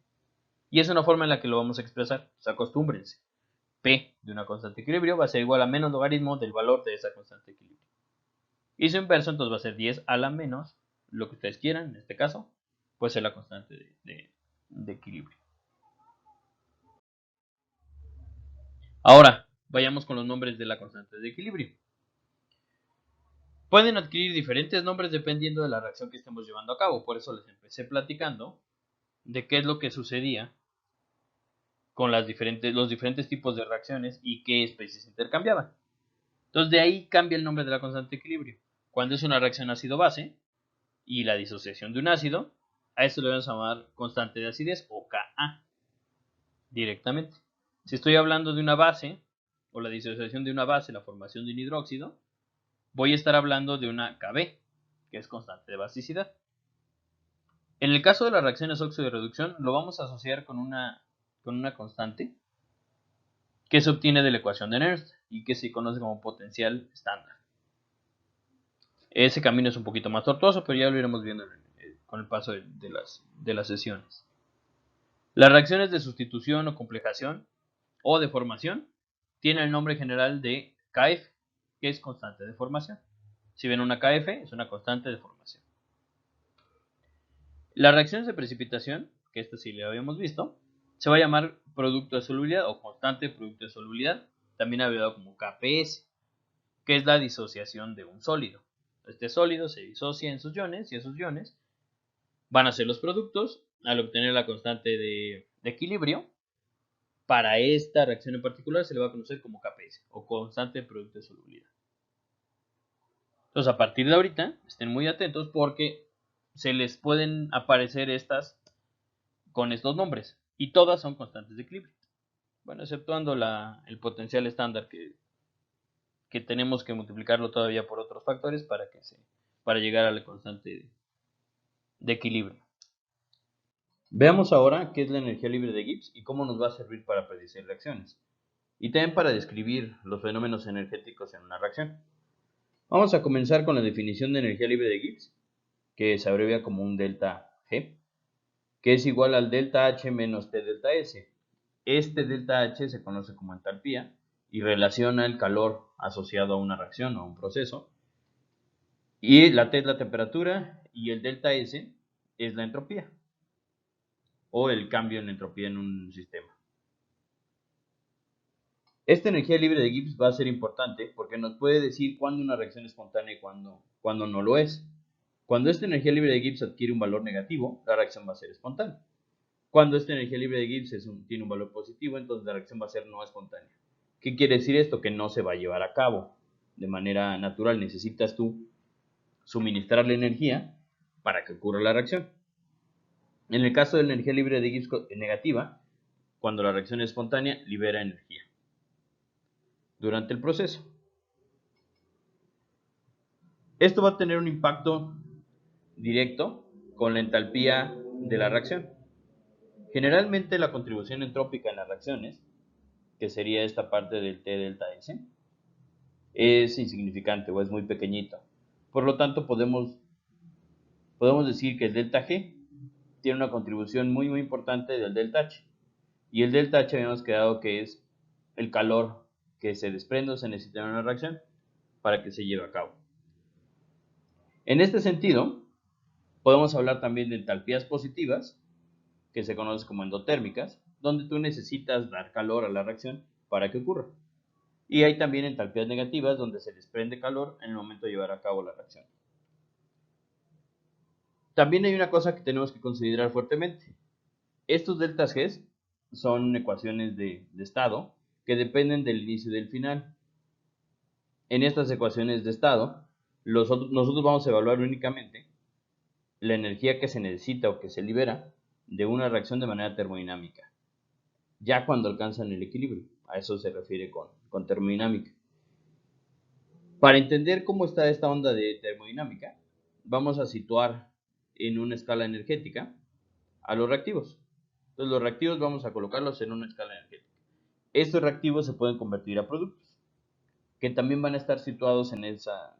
Y es una forma en la que lo vamos a expresar. Pues acostúmbrense. P de una constante de equilibrio va a ser igual a menos logaritmo del valor de esa constante de equilibrio. Y su inverso entonces va a ser 10 a la menos lo que ustedes quieran, en este caso, puede ser la constante de equilibrio. Ahora, vayamos con los nombres de la constante de equilibrio. Pueden adquirir diferentes nombres dependiendo de la reacción que estemos llevando a cabo. Por eso les empecé platicando de qué es lo que sucedía con los diferentes tipos de reacciones y qué especies intercambiaban. Entonces de ahí cambia el nombre de la constante de equilibrio. Cuando es una reacción ácido-base y la disociación de un ácido, a esto le vamos a llamar constante de acidez o Ka directamente. Si estoy hablando de una base o la disociación de una base, la formación de un hidróxido, voy a estar hablando de una Kb, que es constante de basicidad. En el caso de las reacciones óxido de reducción, lo vamos a asociar con una constante que se obtiene de la ecuación de Nernst y que se conoce como potencial estándar. Ese camino es un poquito más tortuoso, pero ya lo iremos viendo con el paso de las sesiones. Las reacciones de sustitución o complejación o de formación tienen el nombre general de KF, que es constante de formación. Si ven una KF, es una constante de formación. Las reacciones de precipitación, que esta sí la habíamos visto, se va a llamar producto de solubilidad o constante de producto de solubilidad, también abreviado como KPS, que es la disociación de un sólido. Este sólido se disocia en sus iones y esos iones van a ser los productos al obtener la constante de equilibrio. Para esta reacción en particular se le va a conocer como KPS o constante de producto de solubilidad. Entonces a partir de ahorita estén muy atentos porque se les pueden aparecer estas con estos nombres y todas son constantes de equilibrio. Bueno, exceptuando el potencial estándar que tenemos que multiplicarlo todavía por otros factores para llegar a la constante de equilibrio. Veamos ahora qué es la energía libre de Gibbs y cómo nos va a servir para predecir reacciones y también para describir los fenómenos energéticos en una reacción. Vamos a comenzar con la definición de energía libre de Gibbs, que se abrevia como un delta G, que es igual al delta H menos T delta S. Este delta H se conoce como entalpía y relaciona el calor asociado a una reacción o a un proceso. Y la T es la temperatura y el delta S es la entropía o el cambio en entropía en un sistema. Esta energía libre de Gibbs va a ser importante porque nos puede decir cuándo una reacción es espontánea y cuándo no lo es. Cuando esta energía libre de Gibbs adquiere un valor negativo, la reacción va a ser espontánea. Cuando esta energía libre de Gibbs tiene un valor positivo, entonces la reacción va a ser no espontánea. ¿Qué quiere decir esto? Que no se va a llevar a cabo de manera natural. Necesitas tú suministrarle energía para que ocurra la reacción. En el caso de la energía libre de Gibbs negativa, cuando la reacción es espontánea, libera energía durante el proceso. Esto va a tener un impacto directo con la entalpía de la reacción. Generalmente la contribución entrópica en las reacciones, que sería esta parte del T delta S, es insignificante o es muy pequeñito. Por lo tanto, podemos decir que el delta G tiene una contribución muy importante del delta H. Y el delta H habíamos quedado que es el calor que se desprende o se necesita en una reacción para que se lleve a cabo. En este sentido, podemos hablar también de entalpías positivas, que se conocen como endotérmicas, donde tú necesitas dar calor a la reacción para que ocurra. Y hay también entalpías negativas, donde se desprende calor en el momento de llevar a cabo la reacción. También hay una cosa que tenemos que considerar fuertemente. Estos deltas G son ecuaciones de estado que dependen del inicio y del final. En estas ecuaciones de estado, nosotros vamos a evaluar únicamente la energía que se necesita o que se libera de una reacción de manera termodinámica, ya cuando alcanzan el equilibrio. A eso se refiere con termodinámica. Para entender cómo está esta onda de termodinámica, vamos a situar en una escala energética a los reactivos. Entonces los reactivos vamos a colocarlos en una escala energética. Estos reactivos se pueden convertir a productos, que también van a estar situados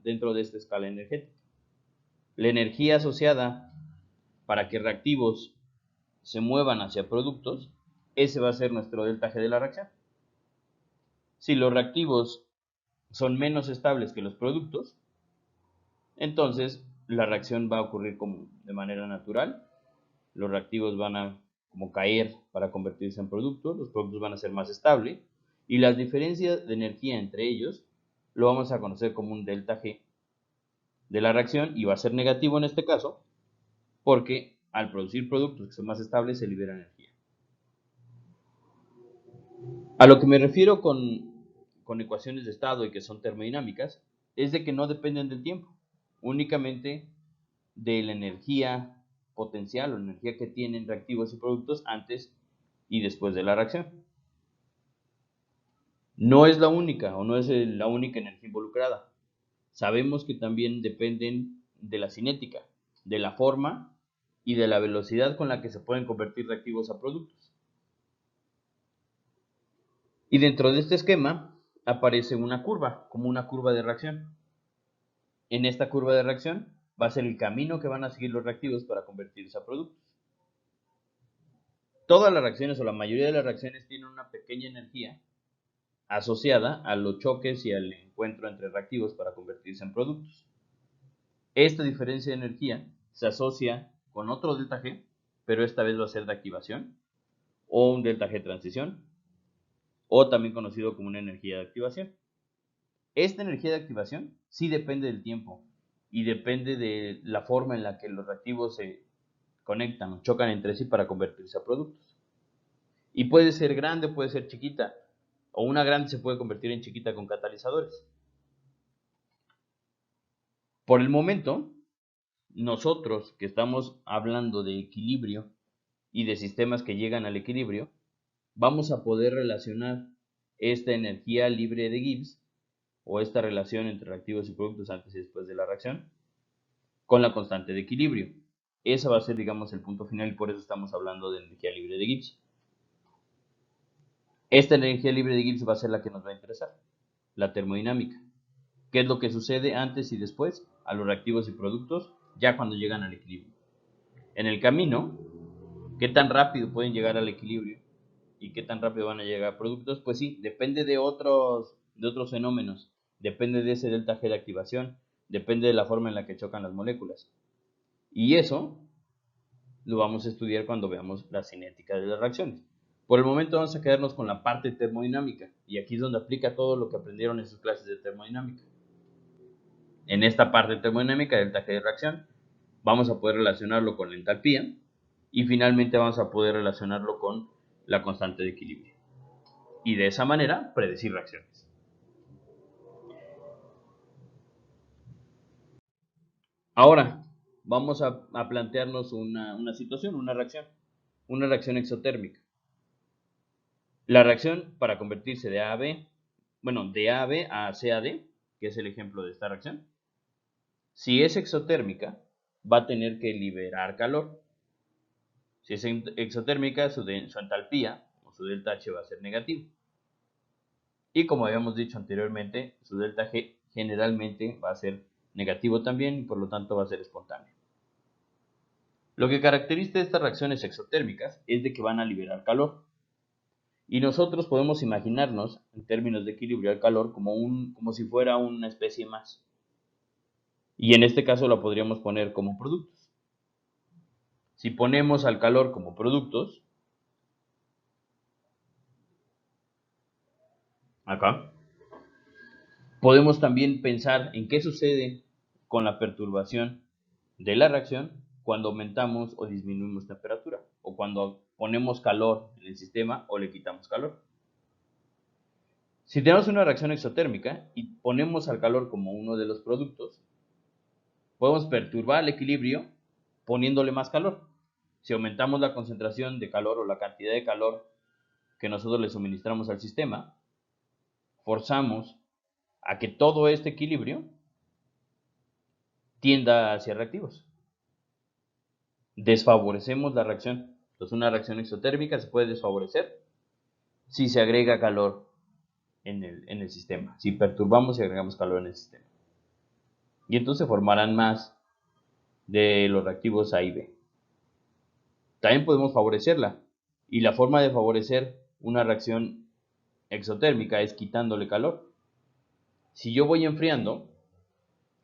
dentro de esta escala energética. La energía asociada para que reactivos se muevan hacia productos, ese va a ser nuestro delta G de la reacción. Si los reactivos son menos estables que los productos, entonces la reacción va a ocurrir como de manera natural. Los reactivos van a como caer para convertirse en productos, los productos van a ser más estables y las diferencias de energía entre ellos lo vamos a conocer como un delta G de la reacción y va a ser negativo en este caso porque al producir productos que son más estables se libera energía. A lo que me refiero con ecuaciones de estado y que son termodinámicas es de que no dependen del tiempo, únicamente de la energía potencial o energía que tienen reactivos y productos antes y después de la reacción. No es la única o no es la única energía involucrada. Sabemos que también dependen de la cinética, de la forma y de la velocidad con la que se pueden convertir reactivos a productos. Y dentro de este esquema aparece una curva, como una curva de reacción. En esta curva de reacción va a ser el camino que van a seguir los reactivos para convertirse a productos. Todas las reacciones o la mayoría de las reacciones tienen una pequeña energía asociada a los choques y al encuentro entre reactivos para convertirse en productos. Esta diferencia de energía se asocia con otro delta G, pero esta vez va a ser de activación, o un delta G de transición, o también conocido como una energía de activación. Esta energía de activación sí depende del tiempo y depende de la forma en la que los reactivos se conectan o chocan entre sí para convertirse a productos. Y puede ser grande, puede ser chiquita, o una grande se puede convertir en chiquita con catalizadores. Por el momento, nosotros que estamos hablando de equilibrio y de sistemas que llegan al equilibrio, vamos a poder relacionar esta energía libre de Gibbs o esta relación entre reactivos y productos antes y después de la reacción con la constante de equilibrio. Ese va a ser, digamos, el punto final y por eso estamos hablando de energía libre de Gibbs. Esta energía libre de Gibbs va a ser la que nos va a interesar, la termodinámica. ¿Qué es lo que sucede antes y después a los reactivos y productos ya cuando llegan al equilibrio? En el camino, ¿qué tan rápido pueden llegar al equilibrio y qué tan rápido van a llegar a productos? Pues sí, depende de otros fenómenos, depende de ese delta G de activación, depende de la forma en la que chocan las moléculas. Y eso lo vamos a estudiar cuando veamos la cinética de las reacciones. Por el momento vamos a quedarnos con la parte termodinámica y aquí es donde aplica todo lo que aprendieron en sus clases de termodinámica. En esta parte termodinámica del delta G de reacción vamos a poder relacionarlo con la entalpía y finalmente vamos a poder relacionarlo con la constante de equilibrio y de esa manera predecir reacciones. Ahora vamos a plantearnos una situación, una reacción exotérmica. La reacción para convertirse de A a B, de A a B a C a D, que es el ejemplo de esta reacción, si es exotérmica, va a tener que liberar calor. Si es exotérmica, su entalpía o su delta H va a ser negativo. Y como habíamos dicho anteriormente, su delta G generalmente va a ser negativo también y por lo tanto va a ser espontáneo. Lo que caracteriza estas reacciones exotérmicas es de que van a liberar calor. Y nosotros podemos imaginarnos, en términos de equilibrio al calor, como si fuera una especie más. Y en este caso la podríamos poner como productos. Si ponemos al calor como productos, acá, podemos también pensar en qué sucede con la perturbación de la reacción cuando aumentamos o disminuimos temperatura, o cuando ponemos calor en el sistema o le quitamos calor. Si tenemos una reacción exotérmica y ponemos al calor como uno de los productos, podemos perturbar el equilibrio poniéndole más calor. Si aumentamos la concentración de calor o la cantidad de calor que nosotros le suministramos al sistema, forzamos a que todo este equilibrio tienda hacia reactivos. Desfavorecemos la reacción. Entonces, una reacción exotérmica se puede desfavorecer si se agrega calor en el sistema, si perturbamos y agregamos calor en el sistema. Y entonces se formarán más de los reactivos A y B. También podemos favorecerla. Y la forma de favorecer una reacción exotérmica es quitándole calor. Si yo voy enfriando,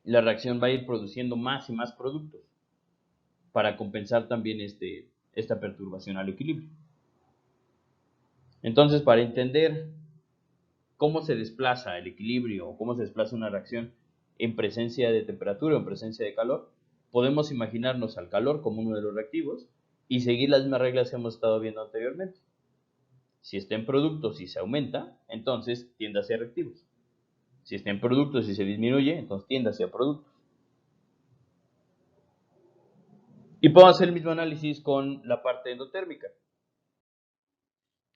la reacción va a ir produciendo más y más productos para compensar también esta perturbación al equilibrio. Entonces, para entender cómo se desplaza el equilibrio o cómo se desplaza una reacción en presencia de temperatura o en presencia de calor, podemos imaginarnos al calor como uno de los reactivos y seguir las mismas reglas que hemos estado viendo anteriormente. Si está en productos y se aumenta, entonces tiende hacia reactivos. Si está en productos y se disminuye, entonces tiende hacia productos. Y podemos hacer el mismo análisis con la parte endotérmica.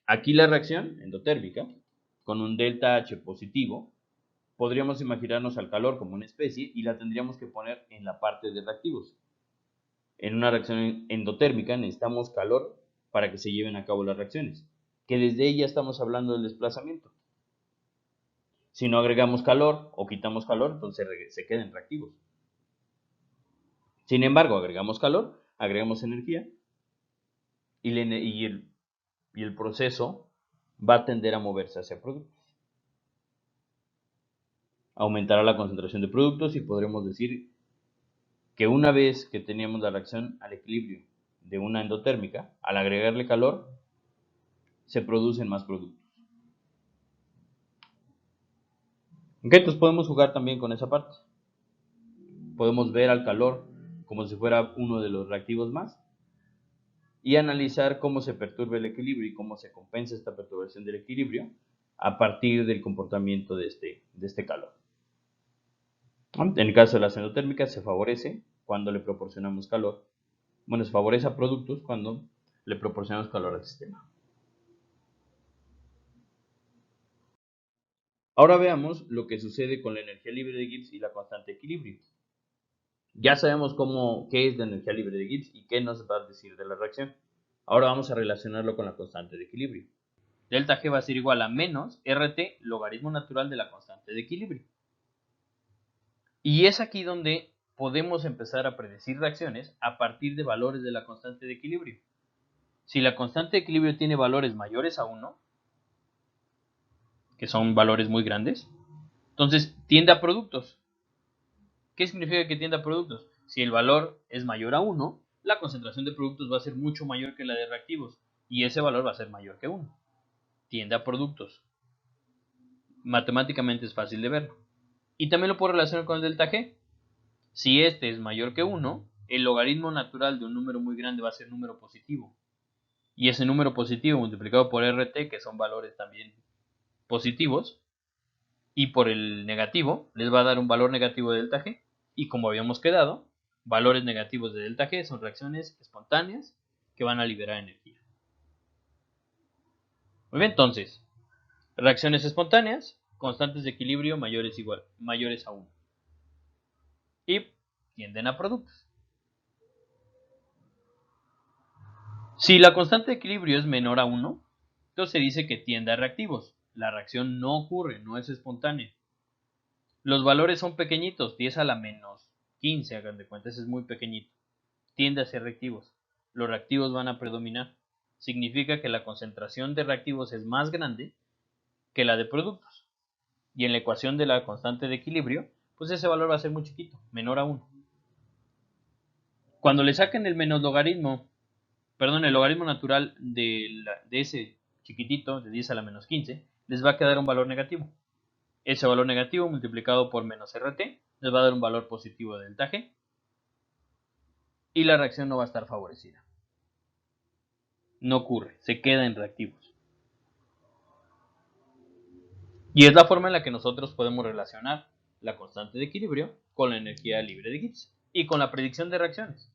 Aquí la reacción endotérmica, con un delta H positivo, podríamos imaginarnos al calor como una especie y la tendríamos que poner en la parte de reactivos. En una reacción endotérmica necesitamos calor para que se lleven a cabo las reacciones, que desde ella estamos hablando del desplazamiento. Si no agregamos calor o quitamos calor, entonces se quedan reactivos. Sin embargo, agregamos calor, agregamos energía y el proceso va a tender a moverse hacia productos. Aumentará la concentración de productos y podremos decir que una vez que teníamos la reacción al equilibrio de una endotérmica, al agregarle calor, se producen más productos. Ok, entonces podemos jugar también con esa parte. Podemos ver al calor como si fuera uno de los reactivos más y analizar cómo se perturba el equilibrio y cómo se compensa esta perturbación del equilibrio a partir del comportamiento de este calor. En el caso de las endotérmicas se favorece cuando le proporcionamos calor. Bueno, se favorece a productos cuando le proporcionamos calor al sistema. Ahora veamos lo que sucede con la energía libre de Gibbs y la constante de equilibrio. Ya sabemos qué es la energía libre de Gibbs y qué nos va a decir de la reacción. Ahora vamos a relacionarlo con la constante de equilibrio. Delta G va a ser igual a menos RT logaritmo natural de la constante de equilibrio. Y es aquí donde podemos empezar a predecir reacciones a partir de valores de la constante de equilibrio. Si la constante de equilibrio tiene valores mayores a 1, que son valores muy grandes, entonces tiende a productos. ¿Qué significa que tiende a productos? Si el valor es mayor a 1, la concentración de productos va a ser mucho mayor que la de reactivos y ese valor va a ser mayor que 1. Tiende a productos. Matemáticamente es fácil de verlo. Y también lo puedo relacionar con el delta G. Si este es mayor que 1, el logaritmo natural de un número muy grande va a ser número positivo. Y ese número positivo multiplicado por RT, que son valores también positivos, y por el negativo, les va a dar un valor negativo de delta G. Y como habíamos quedado, valores negativos de delta G son reacciones espontáneas que van a liberar energía. Muy bien, entonces, reacciones espontáneas, constantes de equilibrio mayores a 1. Y tienden a productos. Si la constante de equilibrio es menor a 1, entonces se dice que tiende a reactivos. La reacción no ocurre, no es espontánea. Los valores son pequeñitos, 10 a la menos 15, hagan de cuenta, ese es muy pequeñito. Tiende a ser reactivos. Los reactivos van a predominar. Significa que la concentración de reactivos es más grande que la de productos. Y en la ecuación de la constante de equilibrio, pues ese valor va a ser muy chiquito, menor a 1. Cuando le saquen el el logaritmo natural de ese chiquitito, de 10 a la menos 15, les va a quedar un valor negativo. Ese valor negativo multiplicado por menos RT les va a dar un valor positivo de delta G. y la reacción no va a estar favorecida. No ocurre, se queda en reactivos. Y es la forma en la que nosotros podemos relacionar la constante de equilibrio con la energía libre de Gibbs y con la predicción de reacciones.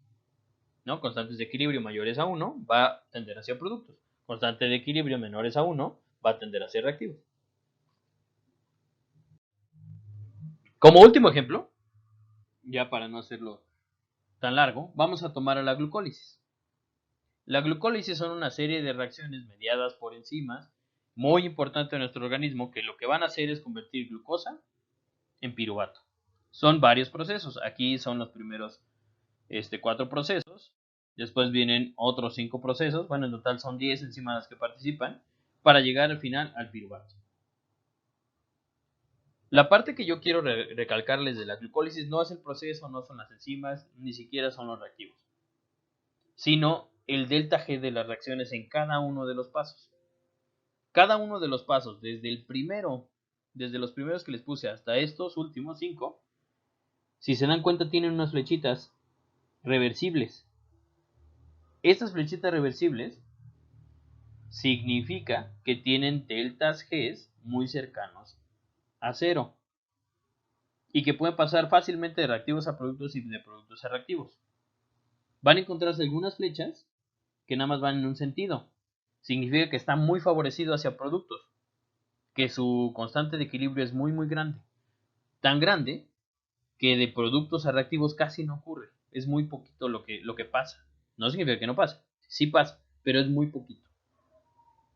¿No? Constantes de equilibrio mayores a 1 va a tender hacia productos. Constante de equilibrio menores a 1 va a tender hacia reactivos. Como último ejemplo, ya para no hacerlo tan largo, vamos a tomar a la glucólisis. La glucólisis son una serie de reacciones mediadas por enzimas muy importantes en nuestro organismo que lo que van a hacer es convertir glucosa en piruvato. Son varios procesos. Aquí son los primeros 4 procesos. Después vienen otros 5 procesos. Bueno, en total son 10 enzimas las que participan para llegar al final al piruvato. La parte que yo quiero recalcarles de la glucólisis no es el proceso, no son las enzimas, ni siquiera son los reactivos, sino el delta G de las reacciones en cada uno de los pasos. Cada uno de los pasos, desde los primeros que les puse hasta estos últimos 5, si se dan cuenta tienen unas flechitas reversibles. Estas flechitas reversibles significa que tienen deltas G muy cercanos a 0 y que pueden pasar fácilmente de reactivos a productos y de productos a reactivos. Van a encontrarse algunas flechas que nada más van en un sentido. Significa que está muy favorecido hacia productos, que su constante de equilibrio es muy muy grande. Tan grande que de productos a reactivos casi no ocurre. Es muy poquito lo que pasa. No significa que no pase, sí pasa, pero es muy poquito.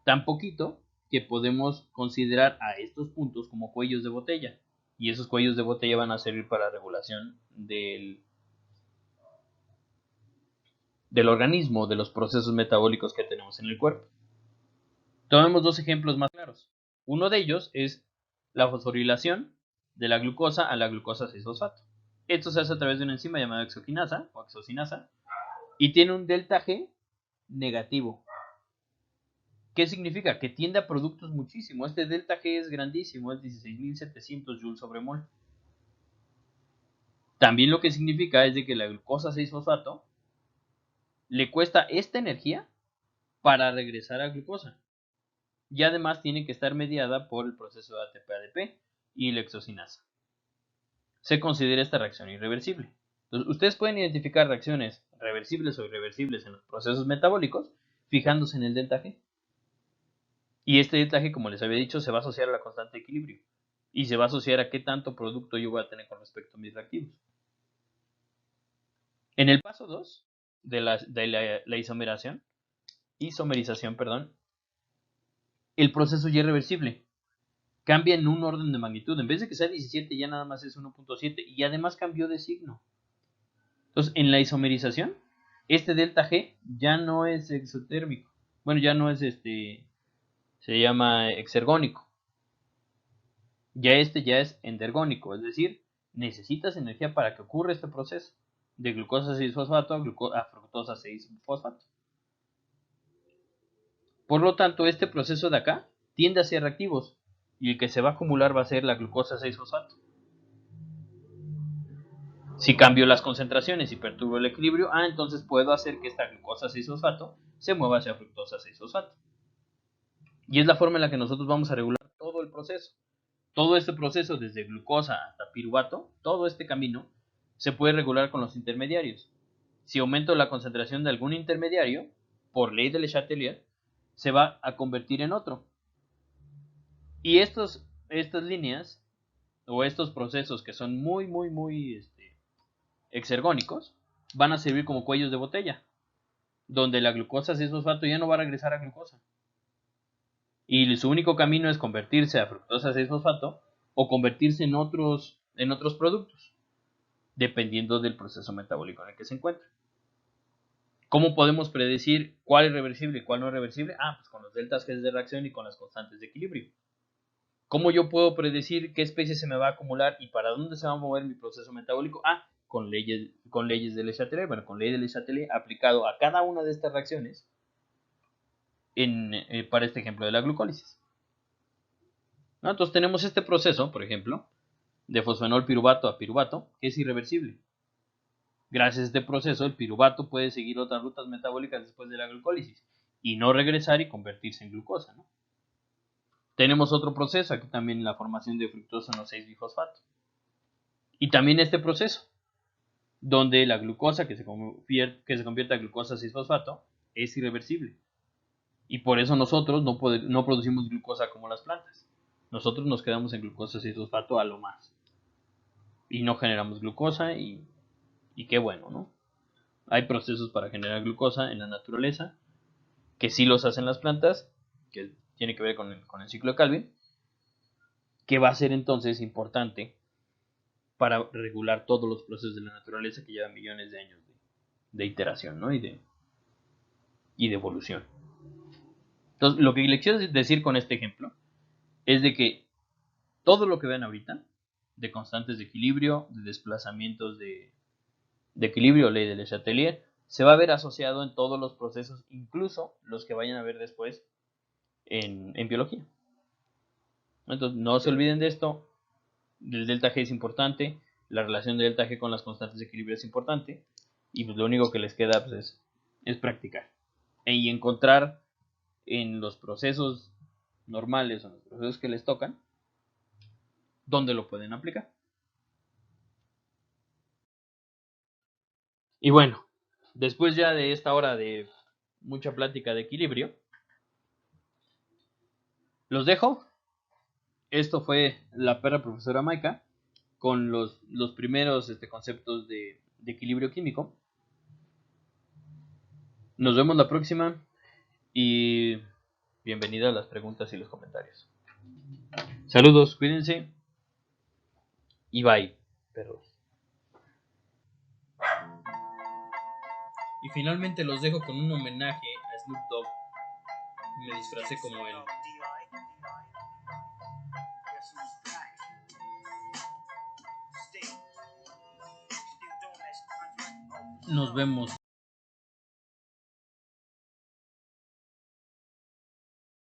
Tan poquito que podemos considerar a estos puntos como cuellos de botella. Y esos cuellos de botella van a servir para la regulación del organismo, de los procesos metabólicos que tenemos en el cuerpo. Tomemos dos ejemplos más claros. Uno de ellos es la fosforilación de la glucosa a la glucosa 6-fosfato. Esto se hace a través de una enzima llamada exoquinasa o exocinasa y tiene un delta G negativo. ¿Qué significa? Que tiende a productos muchísimo. Este delta G es grandísimo, es 16.700 joules sobre mol. También lo que significa es de que la glucosa 6-fosfato le cuesta esta energía para regresar a glucosa. Y además tiene que estar mediada por el proceso de ATP-ADP y la exocinasa. Se considera esta reacción irreversible. Entonces, ustedes pueden identificar reacciones reversibles o irreversibles en los procesos metabólicos fijándose en el delta G. Y este delta G, como les había dicho, se va a asociar a la constante de equilibrio. Y se va a asociar a qué tanto producto yo voy a tener con respecto a mis reactivos. En el paso 2 de la isomerización, el proceso ya es reversible. Cambia en un orden de magnitud. En vez de que sea 17, ya nada más es 1.7 y además cambió de signo. Entonces, en la isomerización, este delta G ya no es exotérmico. Bueno, ya no es se llama exergónico. Ya es endergónico, es decir, necesitas energía para que ocurra este proceso de glucosa 6-fosfato a fructosa 6-fosfato. Por lo tanto, este proceso de acá tiende hacia reactivos y el que se va a acumular va a ser la glucosa 6-fosfato. Si cambio las concentraciones y perturbo el equilibrio, entonces puedo hacer que esta glucosa 6-fosfato se mueva hacia fructosa 6-fosfato. Y es la forma en la que nosotros vamos a regular todo el proceso. Todo este proceso, desde glucosa hasta piruvato, todo este camino, se puede regular con los intermediarios. Si aumento la concentración de algún intermediario, por ley de Le Chatelier, se va a convertir en otro. Y estas líneas, o estos procesos que son muy, muy, muy exergónicos, van a servir como cuellos de botella, donde la glucosa 6-fosfato ya no va a regresar a glucosa. Y su único camino es convertirse a fructosa 6-fosfato o convertirse en otros productos, dependiendo del proceso metabólico en el que se encuentra. ¿Cómo podemos predecir cuál es reversible y cuál no es reversible? Pues con los deltas G de reacción y con las constantes de equilibrio. ¿Cómo yo puedo predecir qué especie se me va a acumular y para dónde se va a mover mi proceso metabólico? Con leyes de Le Chatelier. Bueno, con ley de Le Chatelier aplicado a cada una de estas reacciones para este ejemplo de la glucólisis. ¿No? Entonces tenemos este proceso, por ejemplo, de fosfenol piruvato a piruvato, que es irreversible. Gracias a este proceso, el piruvato puede seguir otras rutas metabólicas después de la glucólisis y no regresar y convertirse en glucosa, ¿no? Tenemos otro proceso, aquí también la formación de fructosa no 6-bifosfato. Y también este proceso, donde la glucosa que se convierte a glucosa 6-fosfato es irreversible. Y por eso nosotros no producimos glucosa como las plantas. Nosotros nos quedamos en glucosa 6-fosfato a lo más. Y no generamos glucosa y qué bueno, ¿no? Hay procesos para generar glucosa en la naturaleza, que sí los hacen las plantas, que tiene que ver con el ciclo de Calvin, que va a ser entonces importante para regular todos los procesos de la naturaleza que llevan millones de años de iteración, ¿no? y de evolución. Entonces, lo que les quiero decir con este ejemplo es de que todo lo que ven ahorita, de constantes de equilibrio, de desplazamientos de equilibrio, ley de Le Chatelier, se va a ver asociado en todos los procesos, incluso los que vayan a ver después en biología. Entonces, no se olviden de esto. El delta G es importante, la relación de delta G con las constantes de equilibrio es importante, y pues lo único que les queda pues, es practicar y encontrar en los procesos normales o en los procesos que les tocan dónde lo pueden aplicar. Y bueno, después ya de esta hora de mucha plática de equilibrio, los dejo. Esto fue la perra profesora Maika con los primeros conceptos de equilibrio químico. Nos vemos la próxima y bienvenida a las preguntas y los comentarios. Saludos, cuídense y bye, perros. Y finalmente los dejo con un homenaje a Snoop Dogg. Me disfracé como él. Nos vemos.